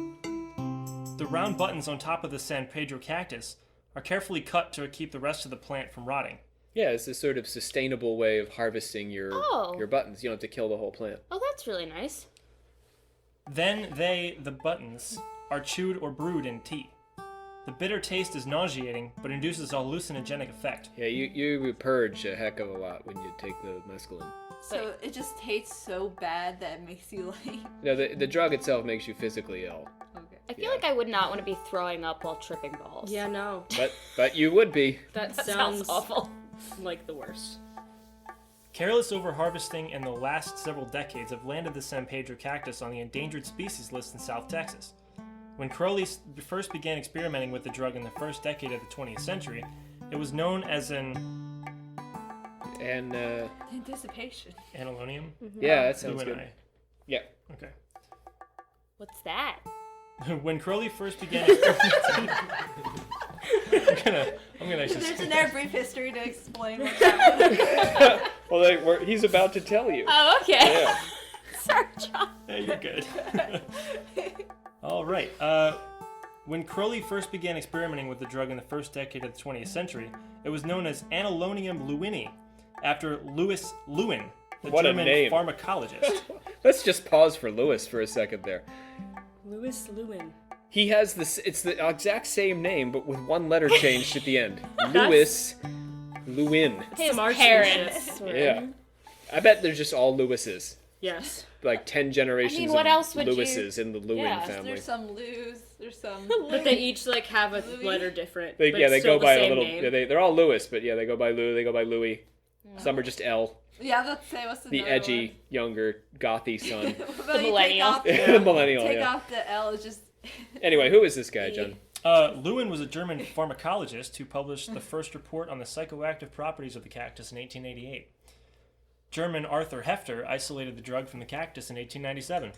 The round buttons on top of the San Pedro cactus are carefully cut to keep the rest of the plant from rotting. Yeah, it's this sort of sustainable way of harvesting your buttons. You don't have to kill the whole plant. Oh, that's really nice. Then the buttons, are chewed or brewed in tea. The bitter taste is nauseating, but induces a hallucinogenic effect. Yeah, you purge a heck of a lot when you take the mescaline. So it just tastes so bad that it makes you like... No, the drug itself makes you physically ill. Okay. I feel like I would not want to be throwing up while tripping balls. Yeah, no. But you would be. That Sounds sounds awful. like the worst. Careless over-harvesting in the last several decades have landed the San Pedro cactus on the endangered species list in South Texas. When Crowley first began experimenting with the drug in the first decade of the 20th century, it was known as Anticipation. analonium. Yeah, that sounds Blue and good. I. Yeah. Okay. What's that? When Crowley first began experimenting... I'm gonna just... There's another brief history to explain what's happening. Well, he's about to tell you. Oh, okay. Yeah. Sorry, John. Yeah, you're good. All right. When Crowley first began experimenting with the drug in the first decade of the 20th century, it was known as Analonium lewini, after Louis Lewin, the What a German name. pharmacologist. Let's just pause for Lewis for a second there. Louis Lewin. He has this. It's the exact same name, but with one letter changed at the end. Louis Lewin. His Some parents. were- Yeah. I bet there's just all Lewises. Yes. Like 10 generations what of else would you- Lewises in the Lewin Yeah, family. There's some Lewis, there's some... But they each like have a Louis. letter different. They but they it's still go the by a same little. name. Yeah, they're all Lewis, but yeah, they go by Lou. They go by Louis. Some are just L. Yeah, let's say what's The edgy, younger, gothy son. one? The millennial. The millennial. Take Yeah. off the L, it's just... Anyway, who is this guy, John? Lewin was a German pharmacologist who published the first report on the psychoactive properties of the cactus in 1888. German Arthur Hefter isolated the drug from the cactus in 1897.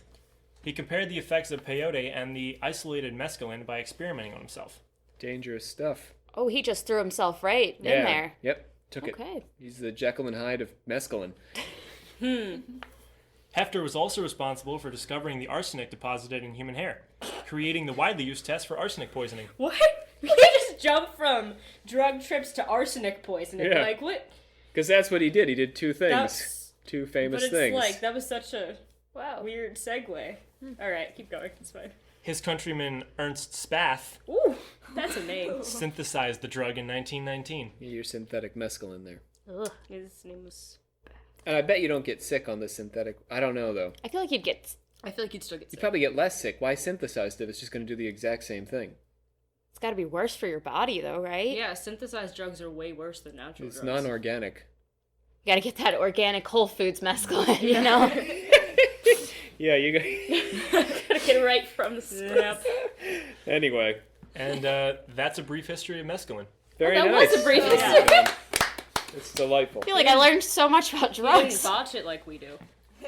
He compared the effects of peyote and the isolated mescaline by experimenting on himself. Dangerous stuff. Oh, he just threw himself right in there. Yep. Took it. Okay. He's the Jekyll and Hyde of mescaline. Hefter was also responsible for discovering the arsenic deposited in human hair, creating the widely used test for arsenic poisoning. What? We just jumped from drug trips to arsenic poisoning. Yeah. Like what? Because that's what he did. He did two things. That's- Two But famous it's things. like that was such a Wow. weird segue. All right, keep going. It's fine. his countryman Ernst Spath Ooh, that's a name. synthesized the drug in 1919. Your synthetic mescaline there. Ugh, his name was. And I bet you don't get sick on the synthetic. I don't know, though. I feel like you'd get. I feel like you'd still get You sick. probably get less sick. Why synthesize it? It's just going to do the exact same thing. It's got to be worse for your body, though, right? Yeah, synthesized drugs are way worse than natural It's drugs. non-organic. You got to get that organic Whole Foods mescaline, you know? Yeah, you got... Gotta get it right from the snap. Anyway. And that's a brief history of mescaline. Very that nice. was a brief Yeah. It's delightful. I feel like I learned so much about You didn't drugs. botch it like we do.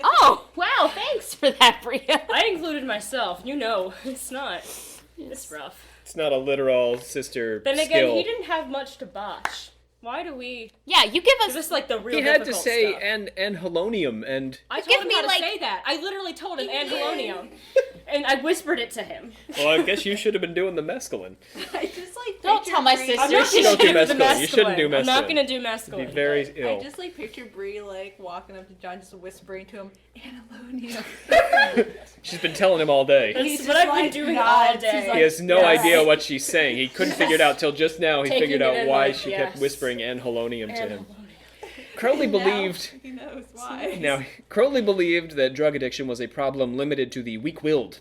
Oh, wow, thanks for that, Bria. I included myself. You know, it's not. It's rough. It's not a literal sister Then again, skill. he didn't have much to botch. Why do we Yeah, you give us. give us like the real He had to difficult say stuff? and halonium and... I Give told him me, how to like- say that. I literally told him anhelonium. And I whispered it to him. Well, I guess you should have been doing the mescaline. I just like Don't picture tell my Brie- sister. I'm not She gonna don't do do the mescaline. You shouldn't do I'm not mescaline. gonna do It'd mescaline. be very but- ill. I just like picture Brie like walking up to John, just whispering to him, "Anhelonium." She's been telling him all day. That's He's what just I've been like doing nods. all He's day. like, He has no yes. idea what she's saying. He couldn't figure it out till just now. He Taking figured it out in why like, she kept yes. whispering anhelonium to him. Anhelonium. Crowley Now believed... he knows why. Now, Crowley believed that drug addiction was a problem limited to the weak-willed,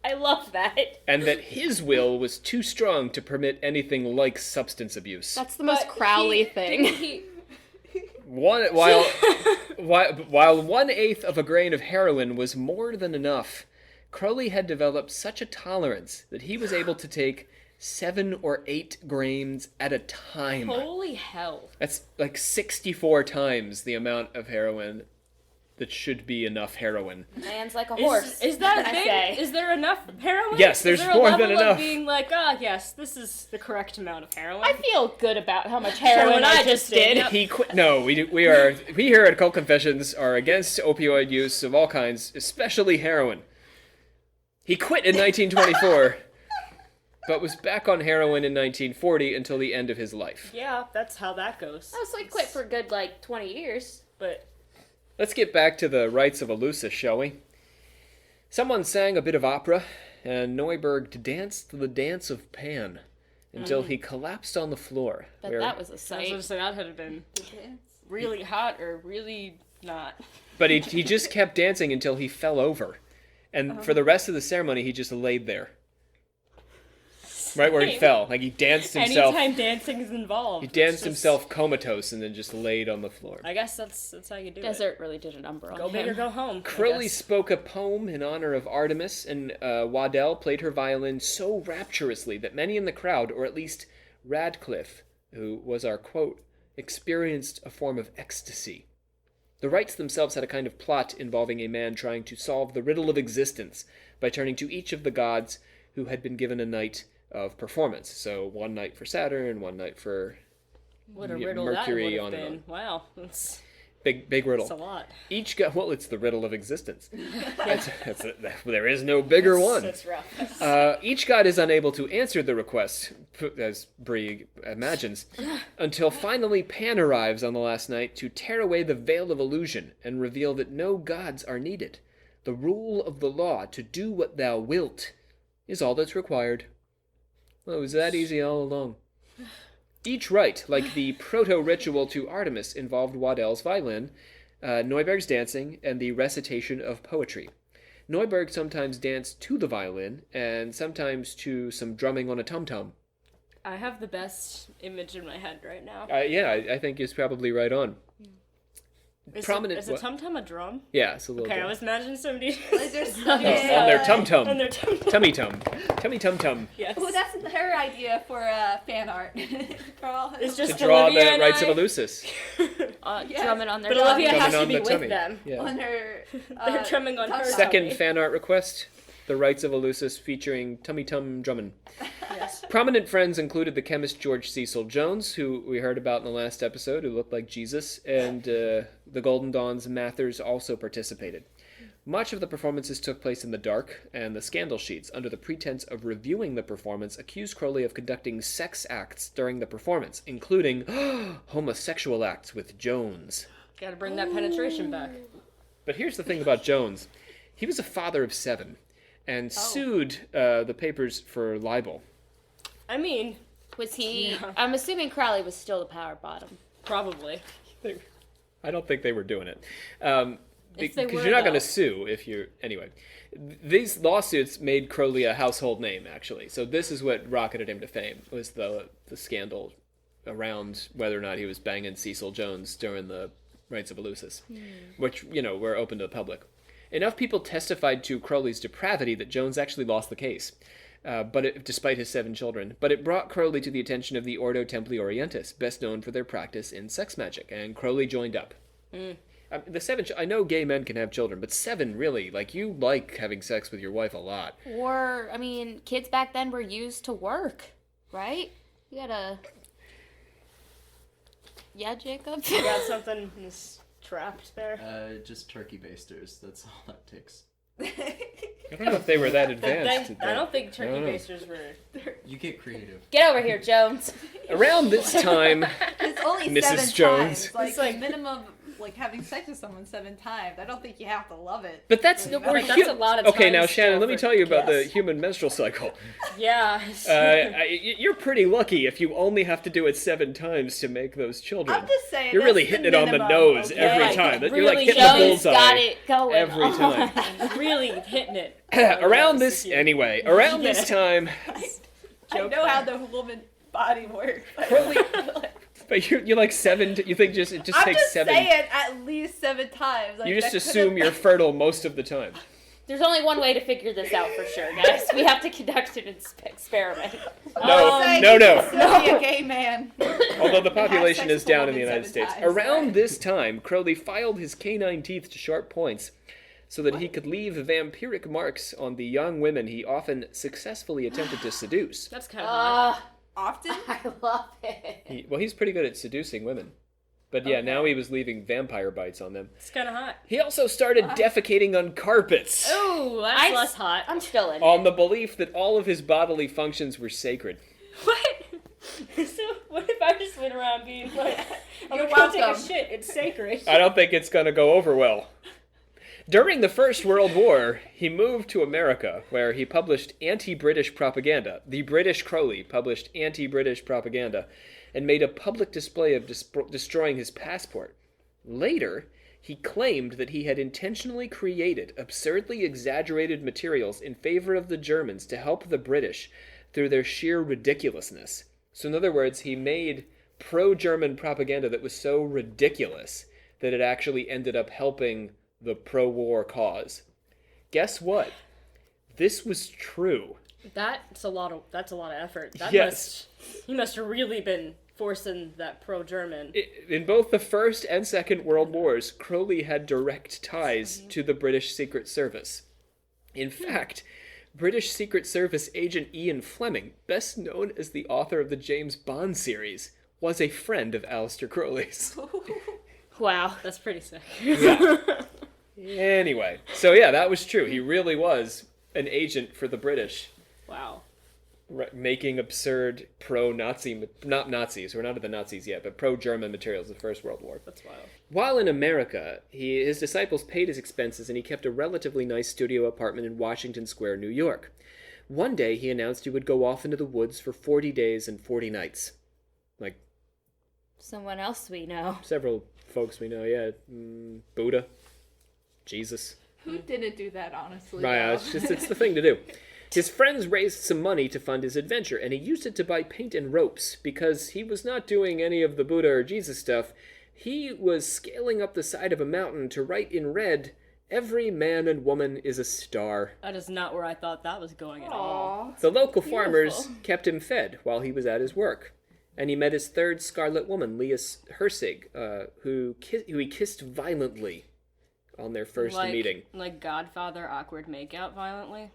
I love that. and that his will was too strong to permit anything like substance abuse. That's the most Crowley thing. While 1/8 of a grain of heroin was more than enough, Crowley had developed such a tolerance that he was able to take 7 or 8 grains at a time. Holy hell. That's like 64 times the amount of heroin that should be enough heroin. Man's like a horse. Is that a can I thing? say? Is there enough heroin? Yes, there's is there more a than level enough. Of being like, yes, this is the correct amount of heroin. I feel good about how much heroin I just did. He quit. No, we here at Cult Confessions are against opioid use of all kinds, especially heroin. He quit in 1924, but was back on heroin in 1940 until the end of his life. Yeah, that's how that goes. Oh, so he quit for a good, 20 years. But Let's get back to the rites of Eleusis, shall we? Someone sang a bit of opera, and Neuberg danced the dance of Pan until he collapsed on the floor. Bet where- that was a I was sight. gonna say that had been really hot or really not. But he just kept dancing until he fell over. And for the rest of the ceremony, he just laid there. Right where he Same. fell. Like he danced himself. Anytime dancing is involved. He it's danced just- himself comatose and then just laid on the floor. I guess that's how you do Desert really did a number it. on Go big or him. go home. I Crowley guess. spoke a poem in honor of Artemis, and Waddell played her violin so rapturously that many in the crowd, or at least Radcliffe, who was our quote, experienced a form of ecstasy. The rites themselves had a kind of plot involving a man trying to solve the riddle of existence by turning to each of the gods who had been given a night of performance. So one night for Saturn, one night for What a Yeah, riddle Mercury that on would have and been. Wow, that's big a riddle. lot. Each god, well, it's the riddle of existence. There is no bigger one. That's rough. Each god is unable to answer the request, as Bree imagines, until finally Pan arrives on the last night to tear away the veil of illusion and reveal that no gods are needed. The rule of the law to do what thou wilt is all that's required. Well, it was that easy all along. Each rite, like the proto-ritual to Artemis, involved Waddell's violin, Neuberg's dancing, and the recitation of poetry. Neuberg sometimes danced to the violin, and sometimes to some drumming on a tum-tum. I have the best image in my head right now. I think he's probably right on. Is prominent- Is a what? tum-tum a drum? Yeah, it's a little Okay, bit. I was imagining somebody. Like there's On their on tum-tum. their tum-tum. Tummy-tum. Tummy-tum-tum. Yes. Oh, that's her idea for fan art. Girl. It's To just draw Olivia the and rites I, of Eleusis. Yes. Drumming on their But Olivia tummy. has Drumming to on be the with tummy. them. Yeah. On her. They're drumming on her Second tummy. fan art request, the rites of Eleusis featuring tummy-tum drumming. Yes. Prominent friends included the chemist George Cecil Jones, who we heard about in the last episode, who looked like Jesus, and the Golden Dawn's Mathers also participated. Much of the performances took place in the dark, and the scandal sheets, under the pretense of reviewing the performance, accused Crowley of conducting sex acts during the performance, including homosexual acts with Jones. Gotta bring that penetration back. But here's the thing about Jones. He was a father of 7, and sued the papers for libel. I mean, Was he? Yeah. I'm assuming Crowley was still the power bottom. probably. I don't think they were doing it. If they Because were, you're not going though. to sue if you're... Anyway, these lawsuits made Crowley a household name, actually. So this is what rocketed him to fame, was the scandal around whether or not he was banging Cecil Jones during the rites of Eleusis, which, were open to the public. Enough people testified to Crowley's depravity that Jones actually lost the case, despite his 7 children. But it brought Crowley to the attention of the Ordo Templi Orientis, best known for their practice in sex magic, and Crowley joined up. The 7, I know gay men can have children, but 7 really, you like having sex with your wife a lot. Or, kids back then were used to work, right? You gotta... Yeah, Jacob? You got something trapped there? Just turkey basters. That's all that takes. I don't know if they were that advanced. I don't think turkey know. basters were. You get creative. Get over here, Jones. Around this time, It's only Mrs. 7 Jones. times. Like, It's like- the minimum, having sex with someone 7 times. I don't think you have to love it. but that's Like, we're that's a lot of Okay, time now Shannon, still let me for tell you about the guests. human menstrual cycle. Yeah. You're pretty lucky if you only have to do it 7 times to make those children. I'm just saying. You're really that's the hitting it on the minimum, nose okay? every Like, time. You're really hitting the Jones bullseye got it going. every time. really hitting it. Around this Yeah. time, I know how the woman body works. but you're like 7. You think it just I'm takes just 7? saying at least 7 times. You just assume you're fertile most of the time. There's only one way to figure this out for sure, guys. We have to conduct an experiment. No. Still be a gay man. Although the Have population sex is with a down in the woman United 7 States. times, Around right? this time, Crowley filed his canine teeth to sharp points so that he could leave vampiric marks on the young women he often successfully attempted to seduce. That's kind of hot. Often? I love it. He's pretty good at seducing women. But yeah, now he was leaving vampire bites on them. It's kind of hot. He also started defecating on carpets Ooh, that's less hot. I'm still in on it. the belief that all of his bodily functions were sacred. What? So what if I just went around being like, I'm You're gonna go take a welcome. shit. It's sacred. I don't think it's going to go over well. During the First World War, he moved to America, where he published anti-British propaganda. The British Crowley published anti-British propaganda and made a public display of destroying his passport. Later, he claimed that he had intentionally created absurdly exaggerated materials in favor of the Germans to help the British through their sheer ridiculousness. So in other words, he made pro-German propaganda that was so ridiculous that it actually ended up helping the pro-war cause. Guess what? This was true. That's a lot of effort. Yes. He must have really been forcing that pro-German. In both the First and Second World Wars, Crowley had direct ties to the British Secret Service. In fact, British Secret Service agent Ian Fleming, best known as the author of the James Bond series, was a friend of Aleister Crowley's. Wow, that's pretty sick. Anyway, so yeah, that was true. He really was an agent for the British, Wow. making absurd pro-Nazi, not Nazis, we're not at the Nazis yet, but pro-German materials of the First World War. That's wild. While in America, his disciples paid his expenses and he kept a relatively nice studio apartment in Washington Square, New York. One day, he announced he would go off into the woods for 40 days and 40 nights. Like Someone else we know. several folks we know, yeah. Buddha. Jesus. Who didn't do that, honestly? Right, though? it's the thing to do. His friends raised some money to fund his adventure, and he used it to buy paint and ropes, because he was not doing any of the Buddha or Jesus stuff. He was scaling up the side of a mountain to write in red, "Every man and woman is a star." That is not where I thought that was going at all. The local farmers kept him fed while he was at his work. And he met his third Scarlet Woman, Leah Hersig, who he kissed violently on their first meeting. Like Godfather awkward makeout violently.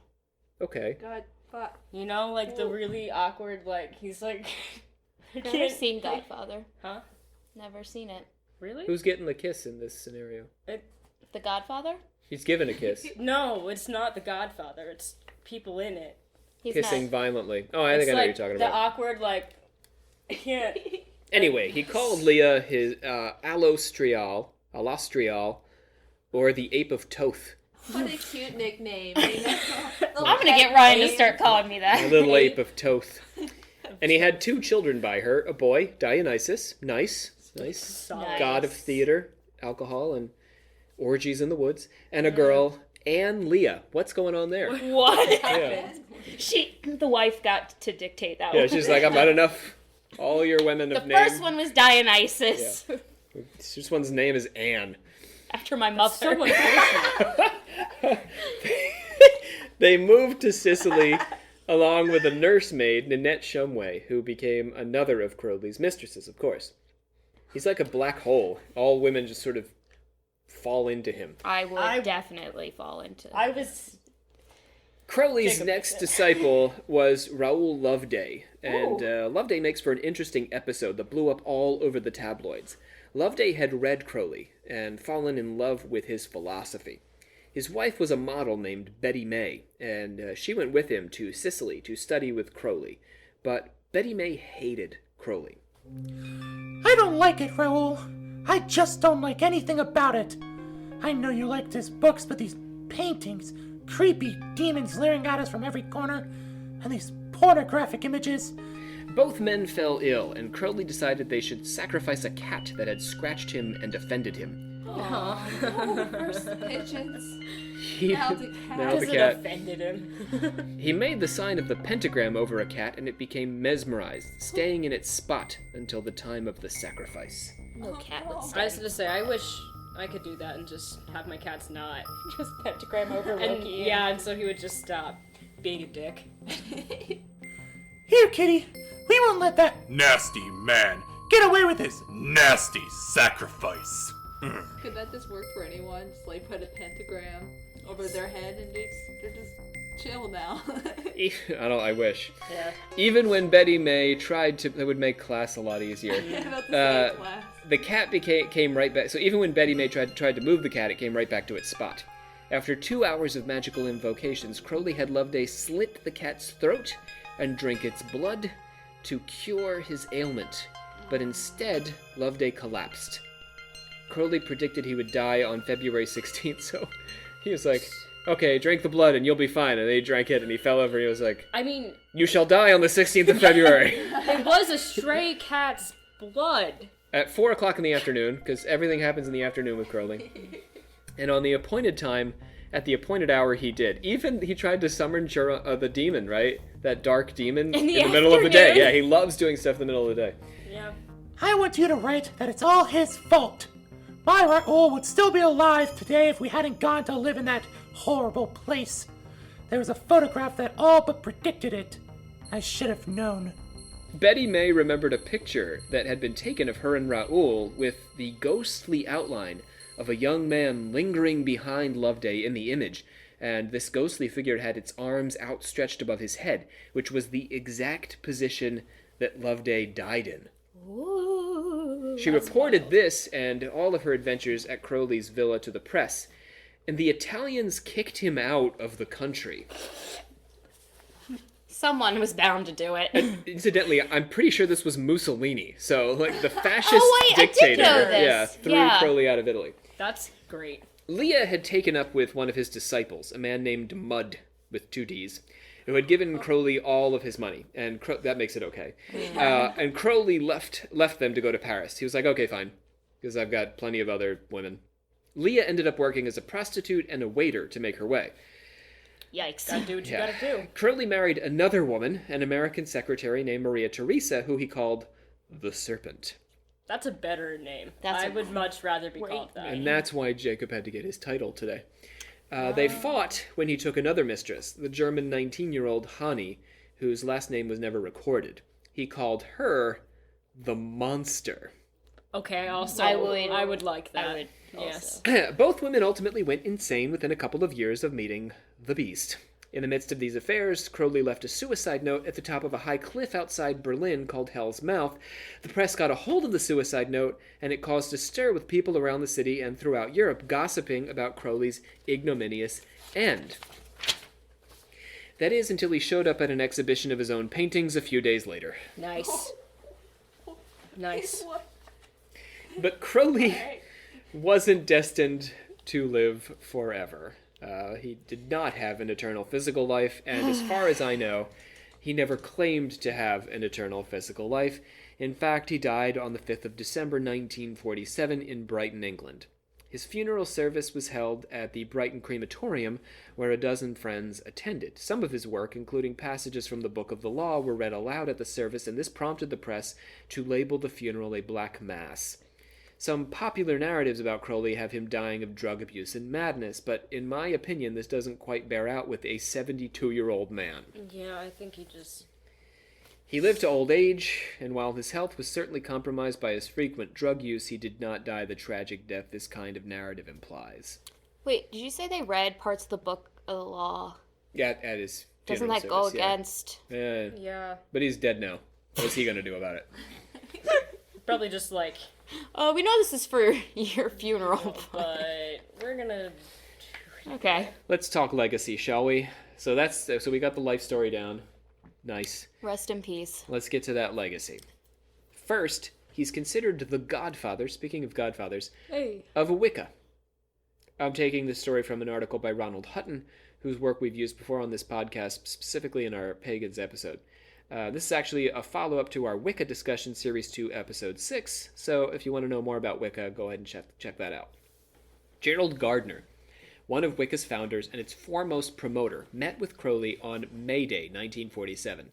Okay. God, fuck. You know, like the really awkward, like he's like. I Never can't seen Godfather. Huh? Never seen it. Really? Who's getting the kiss in this scenario? The Godfather? He's given a kiss. No, it's not the Godfather. It's people in it. He's Kissing not. violently. Oh, I think I know what you're talking The about. awkward, like I can't. Anyway, he called Leah his Alostrial, or the Ape of Toth. What a cute nickname. You know? I'm gonna get Ryan to start calling me A that. little ape of Toth. And he had 2 children by her, a boy, Dionysus, nice, Nice. god of theater, alcohol, and orgies in the woods, and a girl, Anne Leah. What's going on there? What? Yeah. The wife got to dictate that Yeah, one. she's like, I've had enough. All your women The of name. first one was Dionysus. This one's name is Anne. After my mother. So unfortunate. They moved to Sicily along with a nursemaid, Ninette Shumway, who became another of Crowley's mistresses, of course. He's like a black hole. All women just sort of fall into him. I would definitely fall into. I was. Crowley's Jacob next gets it. disciple was Raoul Loveday, and Loveday makes for an interesting episode that blew up all over the tabloids. Loveday had read Crowley and fallen in love with his philosophy. His wife was a model named Betty May, and she went with him to Sicily to study with Crowley. But Betty May hated Crowley. I don't like it, Raoul. I just don't like anything about it. I know you liked his books, but these paintings, creepy demons leering at us from every corner, and these pornographic images. Both men fell ill, and Crowley decided they should sacrifice a cat that had scratched him and offended him. First pigeons. He, Now the cat. now the Because it cat. offended him. He made the sign of the pentagram over a cat, and it became mesmerized, staying in its spot until the time of the sacrifice. No cat would I stay. was gonna say, I wish I could do that and just have my cats not. Just pentagram over And Loki. yeah, and so he would just stop being a dick. Here, kitty, we won't let that Nasty man. get away with this. Nasty sacrifice. Could that just work for anyone? Just like put a pentagram over their head and they're just chill now. I wish. Yeah. Even when Betty May tried to, that would make class a lot easier. About the same class. The cat came right back. So even when Betty May tried to move the cat, it came right back to its spot. After 2 hours of magical invocations, Crowley had Loveday slit the cat's throat and drink its blood to cure his ailment. But instead, Loveday collapsed. Crowley predicted he would die on February 16th, so he was like, okay, drink the blood and you'll be fine. And then he drank it and he fell over and he was like, I mean, you shall die on the 16th of February. it was a stray cat's blood. At 4 o'clock in the afternoon, because everything happens in the afternoon with Crowley. And on the appointed time, at the appointed hour, he did. Even he tried to summon the demon, right? That dark demon in the middle of the day. afternoon. Yeah, he loves doing stuff in the middle of the day. Yeah. I want you to write that it's all his fault. My Raoul would still be alive today if we hadn't gone to live in that horrible place. There was a photograph that all but predicted it. I should have known. Betty May remembered a picture that had been taken of her and Raoul with the ghostly outline of a young man lingering behind Loveday in the image, and this ghostly figure had its arms outstretched above his head, which was the exact position that Loveday died in. Ooh, She reported this and all of her adventures at Crowley's villa to the press, and the Italians kicked him out of the country. someone was bound to do it. Incidentally, I'm pretty sure this was Mussolini, so like the fascist wait, I did dictator, know this. yeah, threw Yeah. Crowley out of Italy. That's great. Leah had taken up with one of his disciples, a man named Mudd, with 2 Ds, who had given Crowley all of his money, and that makes it okay. And Crowley left them to go to Paris. He was like, okay, fine, because I've got plenty of other women. Leah ended up working as a prostitute and a waiter to make her way. Yikes. Gotta do what you gotta do. Crowley married another woman, an American secretary named Maria Theresa, who he called the Serpent. That's a better name. That's I a would much rather be called that. And that's why Jacob had to get his title today. They fought when he took another mistress, the German 19-year-old Hani, whose last name was never recorded. He called her the Monster. Okay, also, I I would- would like that. I would Yes. Both women ultimately went insane within a couple of years of meeting the Beast. In the midst of these affairs, Crowley left a suicide note at the top of a high cliff outside Berlin called Hell's Mouth. The press got a hold of the suicide note, and it caused a stir with people around the city and throughout Europe gossiping about Crowley's ignominious end. That is, until he showed up at an exhibition of his own paintings a few days later. Nice. Nice. But Crowley wasn't destined to live forever. He did not have an eternal physical life, and as far as I know, he never claimed to have an eternal physical life. In fact, he died on the 5th of December 1947 in Brighton, England. His funeral service was held at the Brighton Crematorium, where a dozen friends attended. Some of his work, including passages from the Book of the Law, were read aloud at the service, and this prompted the press to label the funeral a black mass. Some popular narratives about Crowley have him dying of drug abuse and madness, but in my opinion, this doesn't quite bear out with a 72-year-old man. Yeah, I think he just... He lived to old age, and while his health was certainly compromised by his frequent drug use, he did not die the tragic death this kind of narrative implies. Wait, did you say they read parts of the Book of the Law? Yeah, at his Doesn't funeral that go service, yeah. against... Yeah. But he's dead now. What's he going to do about it? Probably just like, we know this is for your funeral, but we're gonna... Okay. Let's talk legacy, shall we? So we got the life story down. Nice. Rest in peace. Let's get to that legacy. First, he's considered the godfather, speaking of godfathers, of Wicca. I'm taking this story from an article by Ronald Hutton, whose work we've used before on this podcast, specifically in our Pagans episode. This is actually a follow-up to our Wicca discussion, Series 2, Episode 6, so if you want to know more about Wicca, go ahead and check that out. Gerald Gardner, one of Wicca's founders and its foremost promoter, met with Crowley on May Day, 1947.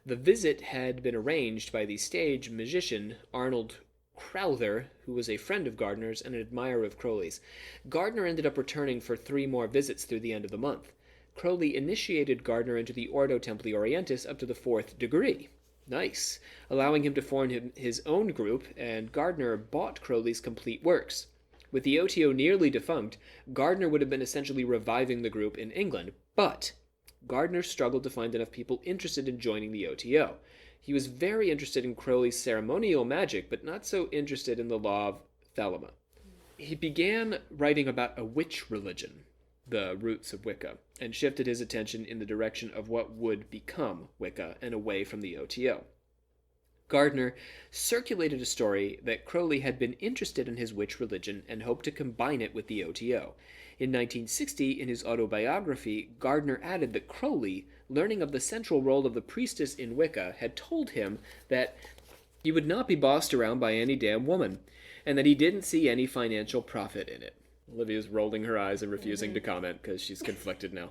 The visit had been arranged by the stage magician Arnold Crowther, who was a friend of Gardner's and an admirer of Crowley's. Gardner ended up returning for 3 more visits through the end of the month. Crowley initiated Gardner into the Ordo Templi Orientis up to the 4th degree. Nice. Allowing him to form his own group, and Gardner bought Crowley's complete works. With the OTO nearly defunct, Gardner would have been essentially reviving the group in England, but Gardner struggled to find enough people interested in joining the OTO. He was very interested in Crowley's ceremonial magic, but not so interested in the law of Thelema. He began writing about a witch religion, the roots of Wicca, and shifted his attention in the direction of what would become Wicca and away from the OTO. Gardner circulated a story that Crowley had been interested in his witch religion and hoped to combine it with the OTO. In 1960, in his autobiography, Gardner added that Crowley, learning of the central role of the priestess in Wicca, had told him that he would not be bossed around by any damn woman, and that he didn't see any financial profit in it. Olivia's rolling her eyes and refusing to comment because she's conflicted now.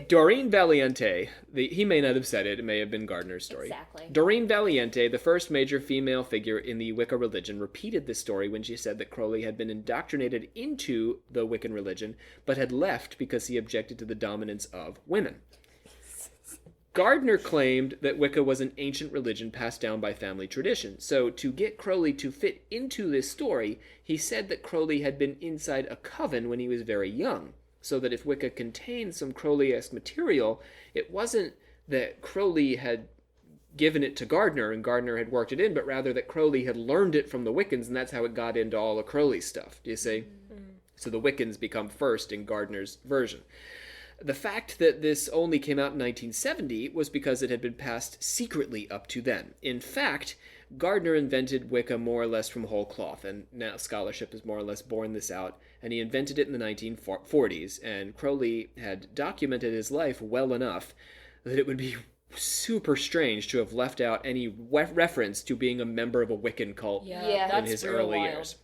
Doreen Valiente, he may not have said it may have been Gardner's story. Exactly. Doreen Valiente, the first major female figure in the Wicca religion, repeated this story when she said that Crowley had been indoctrinated into the Wiccan religion, but had left because he objected to the dominance of women. Gardner claimed that Wicca was an ancient religion passed down by family tradition, so to get Crowley to fit into this story, he said that Crowley had been inside a coven when he was very young, so that if Wicca contained some Crowley-esque material, it wasn't that Crowley had given it to Gardner and Gardner had worked it in, but rather that Crowley had learned it from the Wiccans, and that's how it got into all of Crowley's stuff, do you see? Mm-hmm. So the Wiccans become first in Gardner's version. The fact that this only came out in 1970 was because it had been passed secretly up to then. In fact, Gardner invented Wicca more or less from whole cloth, and now scholarship has more or less borne this out, and he invented it in the 1940s, and Crowley had documented his life well enough that it would be super strange to have left out any reference to being a member of a Wiccan cult in his early years.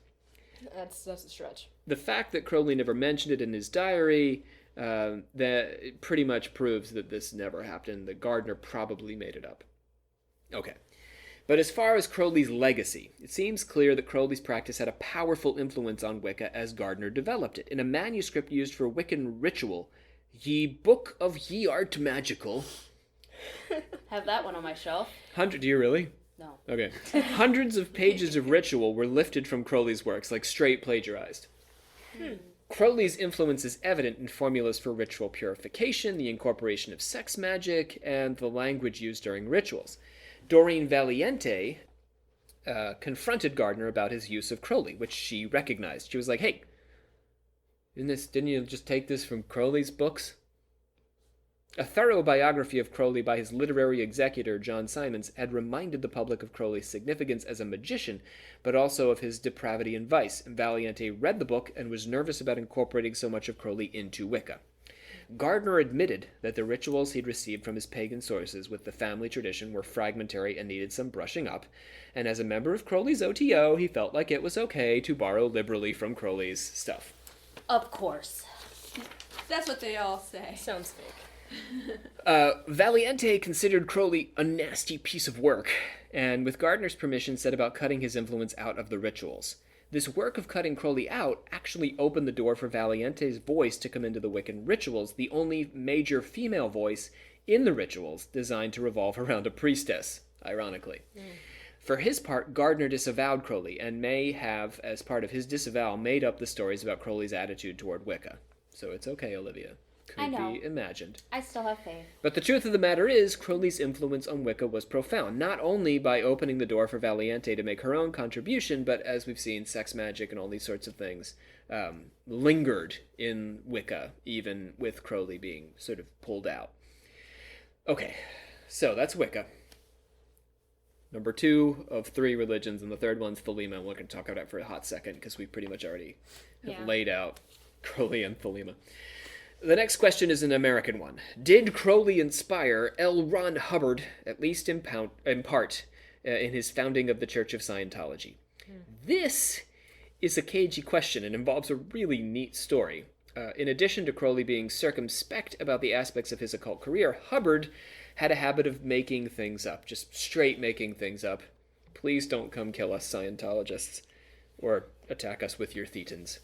That's a stretch. The fact that Crowley never mentioned it in his diary... that pretty much proves that this never happened, that Gardner probably made it up. Okay. But as far as Crowley's legacy, it seems clear that Crowley's practice had a powerful influence on Wicca as Gardner developed it. In a manuscript used for Wiccan ritual, Ye Book of Ye Art Magical... Have that one on my shelf. Do you really? No. Okay. Hundreds of pages of ritual were lifted from Crowley's works, like straight plagiarized. Crowley's influence is evident in formulas for ritual purification, the incorporation of sex magic, and the language used during rituals. Doreen Valiente confronted Gardner about his use of Crowley, which she recognized. She was like, hey, didn't you just take this from Crowley's books? A thorough biography of Crowley by his literary executor, John Simons, had reminded the public of Crowley's significance as a magician, but also of his depravity and vice. Valiente read the book and was nervous about incorporating so much of Crowley into Wicca. Gardner admitted that the rituals he'd received from his pagan sources with the family tradition were fragmentary and needed some brushing up, and as a member of Crowley's OTO, he felt like it was okay to borrow liberally from Crowley's stuff. Of course. That's what they all say. Sounds fake. Valiente considered Crowley a nasty piece of work, and with Gardner's permission set about cutting his influence out of the rituals. This work of cutting Crowley out actually opened the door for Valiente's voice to come into the Wiccan rituals, the only major female voice in the rituals designed to revolve around a priestess, ironically. For his part, Gardner disavowed Crowley, and may have, as part of his disavowal, made up the stories about Crowley's attitude toward Wicca. So it's okay, Olivia. I know. Be imagined. I still have faith. But the truth of the matter is, Crowley's influence on Wicca was profound, not only by opening the door for Valiente to make her own contribution, but as we've seen, sex magic and all these sorts of things lingered in Wicca, even with Crowley being sort of pulled out. Okay, so that's Wicca. Number 2 of 3 religions, and the third one's Thelema. We're going to talk about that for a hot second, because we pretty much already have laid out Crowley and Thelema. The next question is an American one. Did Crowley inspire L. Ron Hubbard, at least in part, in his founding of the Church of Scientology? This is a cagey question and involves a really neat story. In addition to Crowley being circumspect about the aspects of his occult career, Hubbard had a habit of making things up, just straight making things up. Please don't come kill us, Scientologists, or attack us with your thetans.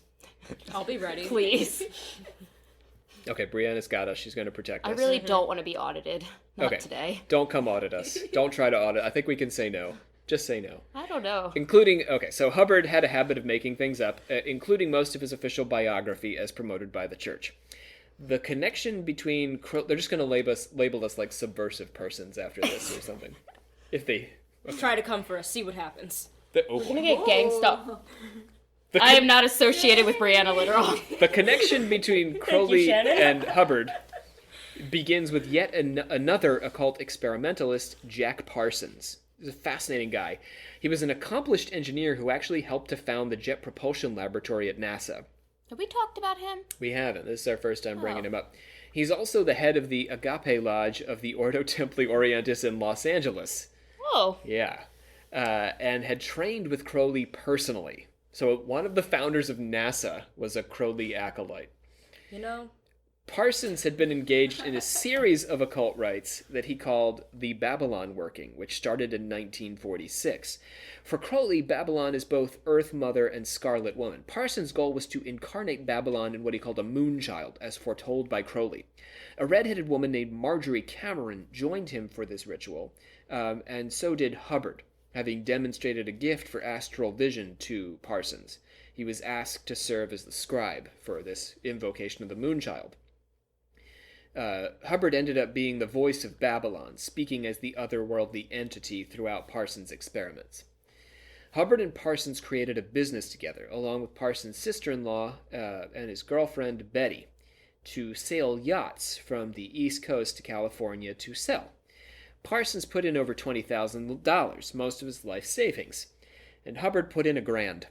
I'll be ready. Please. Okay, Brianna's got us. She's going to protect us. I really don't want to be audited. Not today. Don't come audit us. Don't try to audit. I think we can say no. Just say no. I don't know. So Hubbard had a habit of making things up, including most of his official biography as promoted by the church. The connection between... They're just going to label us like subversive persons after this or something. If they... Try to come for us. See what happens. We're going to get gang stuff. I am not associated with Brianna Literal. The connection between Crowley and Hubbard begins with yet another occult experimentalist, Jack Parsons. He's a fascinating guy. He was an accomplished engineer who actually helped to found the Jet Propulsion Laboratory at NASA. Have we talked about him? We haven't. This is our first time bringing him up. He's also the head of the Agape Lodge of the Ordo Templi Orientis in Los Angeles. Oh. Yeah. And had trained with Crowley personally. So one of the founders of NASA was a Crowley acolyte. You know? Parsons had been engaged in a series of occult rites that he called the Babylon Working, which started in 1946. For Crowley, Babylon is both Earth Mother and Scarlet Woman. Parsons' goal was to incarnate Babylon in what he called a moonchild, as foretold by Crowley. A red-headed woman named Marjorie Cameron joined him for this ritual, and so did Hubbard, having demonstrated a gift for astral vision to Parsons. He was asked to serve as the scribe for this invocation of the moonchild. Hubbard ended up being the voice of Babylon, speaking as the otherworldly entity throughout Parsons' experiments. Hubbard and Parsons created a business together, along with Parsons' sister-in-law and his girlfriend Betty, to sail yachts from the East Coast to California to sell. Parsons put in over $20,000, most of his life savings, and Hubbard put in $1,000.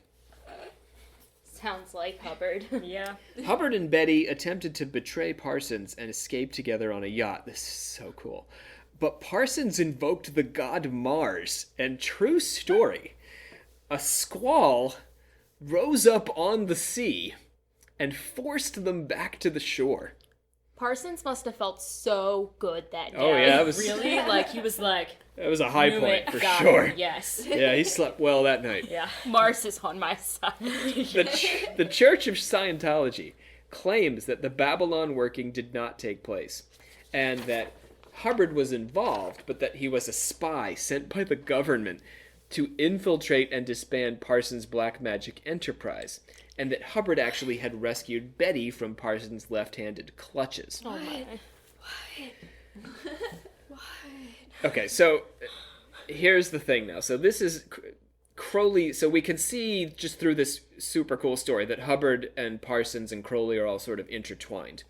Sounds like Hubbard. Yeah. Hubbard and Betty attempted to betray Parsons and escape together on a yacht. This is so cool. But Parsons invoked the god Mars, and true story, a squall rose up on the sea and forced them back to the shore. Parsons must have felt so good that day. Oh yeah, that was Really? Like, he was like... That was a high point it, for got sure. it, yes. Yeah, he slept well that night. Yeah. Mars is on my side. The Church of Scientology claims that the Babylon working did not take place, and that Hubbard was involved, but that he was a spy sent by the government to infiltrate and disband Parsons' black magic enterprise, and that Hubbard actually had rescued Betty from Parsons' left-handed clutches. Oh my. Okay, so here's the thing now. So this is... Crowley, so we can see just through this super cool story that Hubbard and Parsons and Crowley are all sort of intertwined.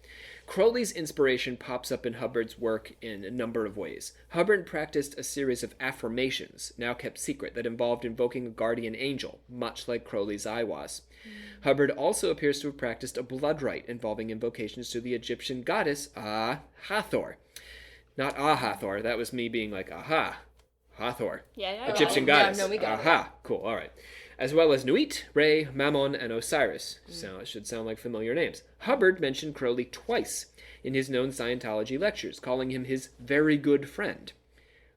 Crowley's inspiration pops up in Hubbard's work in a number of ways. Hubbard practiced a series of affirmations, now kept secret, that involved invoking a guardian angel, much like Crowley's Aiwass. Hubbard also appears to have practiced a blood rite involving invocations to the Egyptian goddess Hathor. Not Hathor, that was me being like, aha, Hathor. Yeah. Egyptian goddess. Yeah, no, we got it. Aha, cool, all right. As well as Nuit, Re, Mammon, and Osiris. So it should sound like familiar names. Hubbard mentioned Crowley twice in his known Scientology lectures, calling him his very good friend,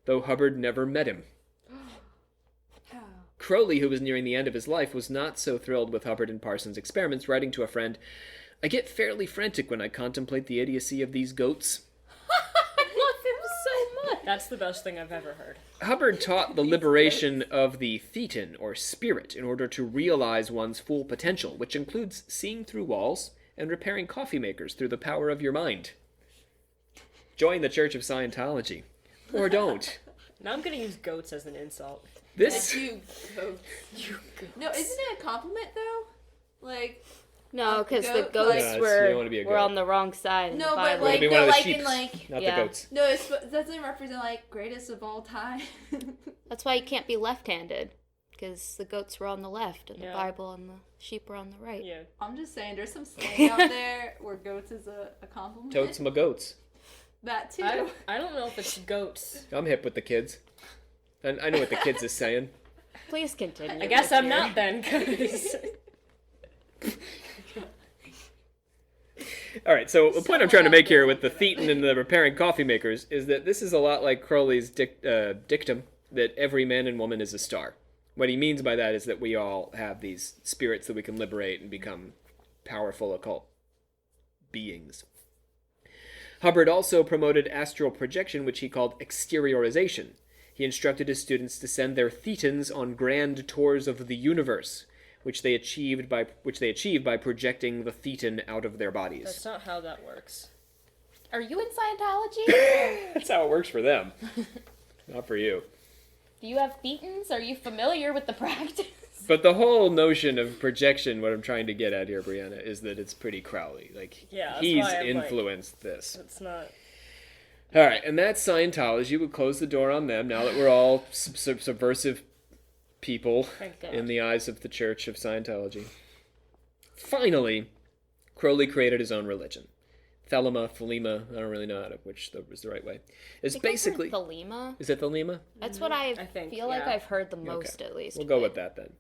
though Hubbard never met him. Crowley, who was nearing the end of his life, was not so thrilled with Hubbard and Parsons' experiments, writing to a friend, "I get fairly frantic when I contemplate the idiocy of these goats." That's the best thing I've ever heard. Hubbard taught the liberation of the thetan, or spirit, in order to realize one's full potential, which includes seeing through walls and repairing coffee makers through the power of your mind. Join the Church of Scientology. Or don't. Now I'm gonna use goats as an insult. This... You goats. You goats. No, isn't it a compliment though? Like No, because the goat, goats Yeah, you don't wanna be a were goat. on the wrong side. In No, the but, Bible. like, be one of the like sheep, in, like- not Yeah. the goats. no, it doesn't represent like greatest of all time. That's why you can't be left-handed, because the goats were on the left, and the Yeah. Bible and the sheep were on the right. Yeah. I'm just saying, there's some slang out there where goats is a compliment. Totes my goats. That too. I don't know if it's goats. I'm hip with the kids. And I know what the kids is saying. Please continue. I guess with I'm your- not then, because... All right, so the point I'm trying to make here with the thetan and the repairing coffee makers is that this is a lot like Crowley's dictum that every man and woman is a star. What he means by that is that we all have these spirits that we can liberate and become powerful occult beings. Hubbard also promoted astral projection, which he called exteriorization. He instructed his students to send their thetans on grand tours of the universe, which they achieved by projecting the thetan out of their bodies. That's not how that works. Are you in Scientology? That's how it works for them. Not for you. Do you have thetans? Are you familiar with the practice? But the whole notion of projection, what I'm trying to get at here, Brianna, is that it's pretty Crowley. Like, Yeah, that's he's why I'm influenced this. It's not... All right, and that's Scientology. We'll close the door on them now that we're all subversive people Thank God. in the eyes of the Church of Scientology. Finally, Crowley created his own religion. Thelema, I don't really know which was the right way. It's basically... Thelema? Is it Thelema? That's what I think, feel like yeah. I've heard the most, at least. We'll go with that then.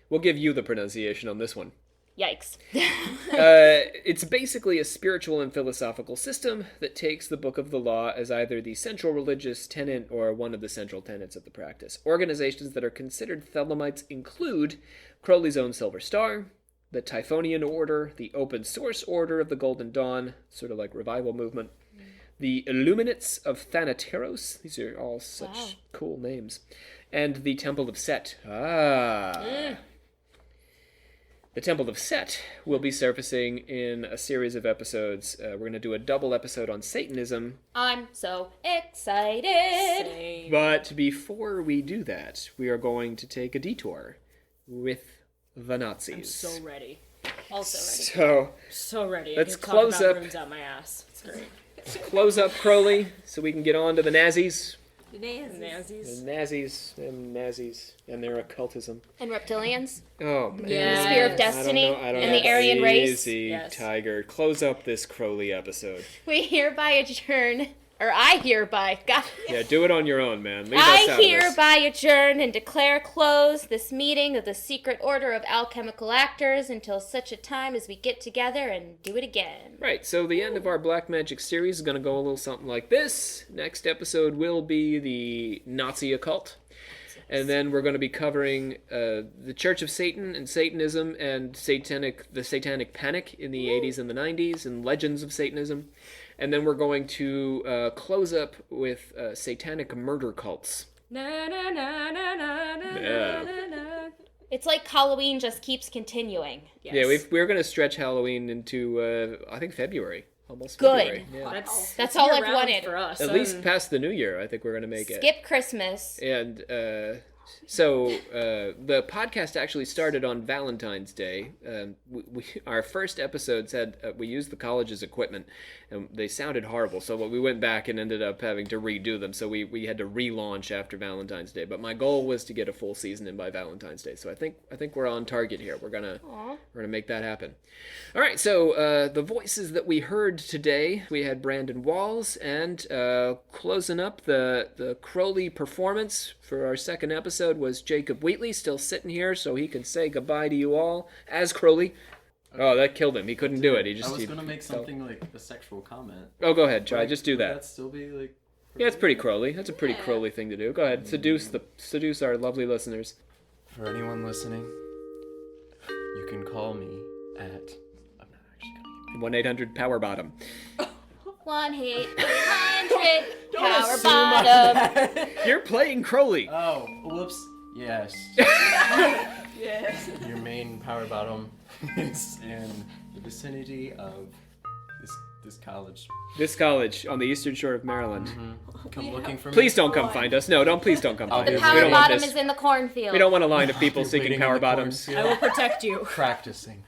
We'll give you the pronunciation on this one. Yikes. It's basically a spiritual and philosophical system that takes the Book of the Law as either the central religious tenet or one of the central tenets of the practice. Organizations that are considered Thelemites include Crowley's own Silver Star, the Typhonian Order, the Open Source Order of the Golden Dawn, sort of like revival movement, the Illuminates of Thanateros, these are all such cool names, and the Temple of Set. The Temple of Set will be surfacing in a series of episodes. We're going to do a double episode on Satanism. I'm so excited. Same. But before we do that, we are going to take a detour with the Nazis. I'm so ready. Also ready. So So ready. Let's I can close talk about up- rooms out my ass. It's great. let's close up Crowley so we can get on to the Nazis. The Nazis. Nazis. The Nazis and their occultism. And reptilians. Oh, man. Yes. The Spear of I Destiny don't know. and the Aryan race. Easy, Yes. Tiger. Close up this Crowley episode. We hereby adjourn, or I hereby, God. Yeah, do it on your own, man. Leave us out I of this. hereby adjourn and declare closed this meeting of the Secret Order of Alchemical Actors until such a time as we get together and do it again. Right, so the end of our Black Magic series is going to go a little something like this. Next episode will be the Nazi occult. And then we're going to be covering the Church of Satan and Satanism and the Satanic Panic in the 80s and the 90s and legends of Satanism. And then we're going to close up with satanic murder cults. Na na na na na na Yeah. na na. It's like Halloween just keeps continuing. Yes. Yeah, we're going to stretch Halloween into, I think, February. Almost Good. February. Yeah. That's all I've year-round wanted. for us. At least past the new year, I think we're going to make it. Skip Christmas. And So the podcast actually started on Valentine's Day. Our first episodes had we used the college's equipment, and they sounded horrible. So we went back and ended up having to redo them. So we had to relaunch after Valentine's Day. But my goal was to get a full season in by Valentine's Day. So I think we're on target here. We're gonna make that happen. All right. So the voices that we heard today, we had Brandon Walls, and closing up the Crowley performance for our second episode was Jacob Wheatley, still sitting here so he could say goodbye to you all as Crowley. Oh, that killed him. He couldn't do it. I was gonna make something like a sexual comment. Oh, go ahead, try. Just do Would that. that still be like? Yeah, it's pretty Crowley. That's a pretty Crowley thing to do. Go ahead, seduce our lovely listeners. For anyone listening, you can call me at. I'm not actually gonna. 1-800-POWER-BOTTOM. 1-800 power bottom. You're playing Crowley. Oh, whoops. Yes. Yes. Your main power bottom is in the vicinity of this college. This college on the eastern shore of Maryland. Come looking for me. Please don't come find us. No, please don't come find The us. We power don't want bottom this. is in the cornfield. We don't want a line of people seeking Waiting in power the bottoms. I will protect you. Practicing.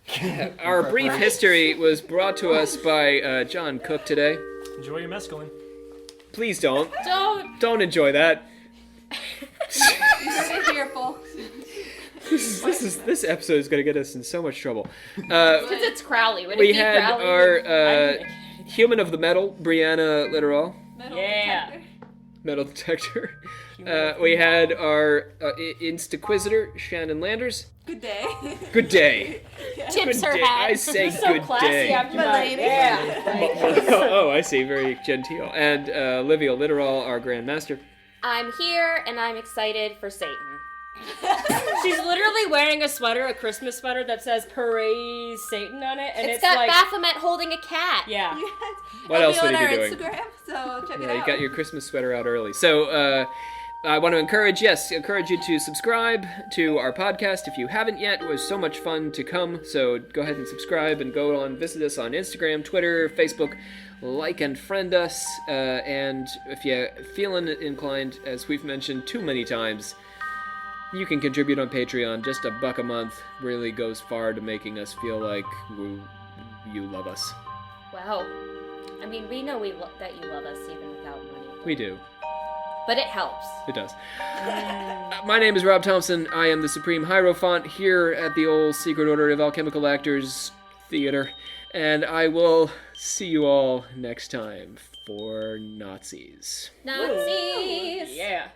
Our brief history was brought to us by John Cook today. Enjoy your mescaline. Please don't. Don't. Don't enjoy that. Be fearful. This episode is going to get us in so much trouble. Because it's Crowley. Would it We be had Crowley? our human of the metal, Brianna Literal, Yeah. metal detector. We had our Instaquisitor, Shannon Landers. Good day. Good day. Tips Good her day. hat. I say so good classy day. after My that. lady. Yeah. Oh, I see. Very genteel. And Livia Literal, our Grandmaster. I'm here and I'm excited for Satan. She's literally wearing a sweater, a Christmas sweater that says "Praise Satan" on it, and It's it's got like, Baphomet holding a cat. yeah. What It'll else be would on he our be doing? Instagram, so check it Yeah, out. you got your Christmas sweater out early. So, I want to encourage you to subscribe to our podcast if you haven't yet. It was so much fun to come. So go ahead and subscribe and go on, visit us on Instagram, Twitter, Facebook, like and friend us. And if you're feeling inclined, as we've mentioned too many times, you can contribute on Patreon. Just $1 a month really goes far to making us feel like you love us. Well, I mean, we know that you love us even without money. We do. But it helps. It does. My name is Rob Thompson. I am the Supreme Hierophant here at the old Secret Order of Alchemical Actors Theater. And I will see you all next time for Nazis. Nazis! Yeah.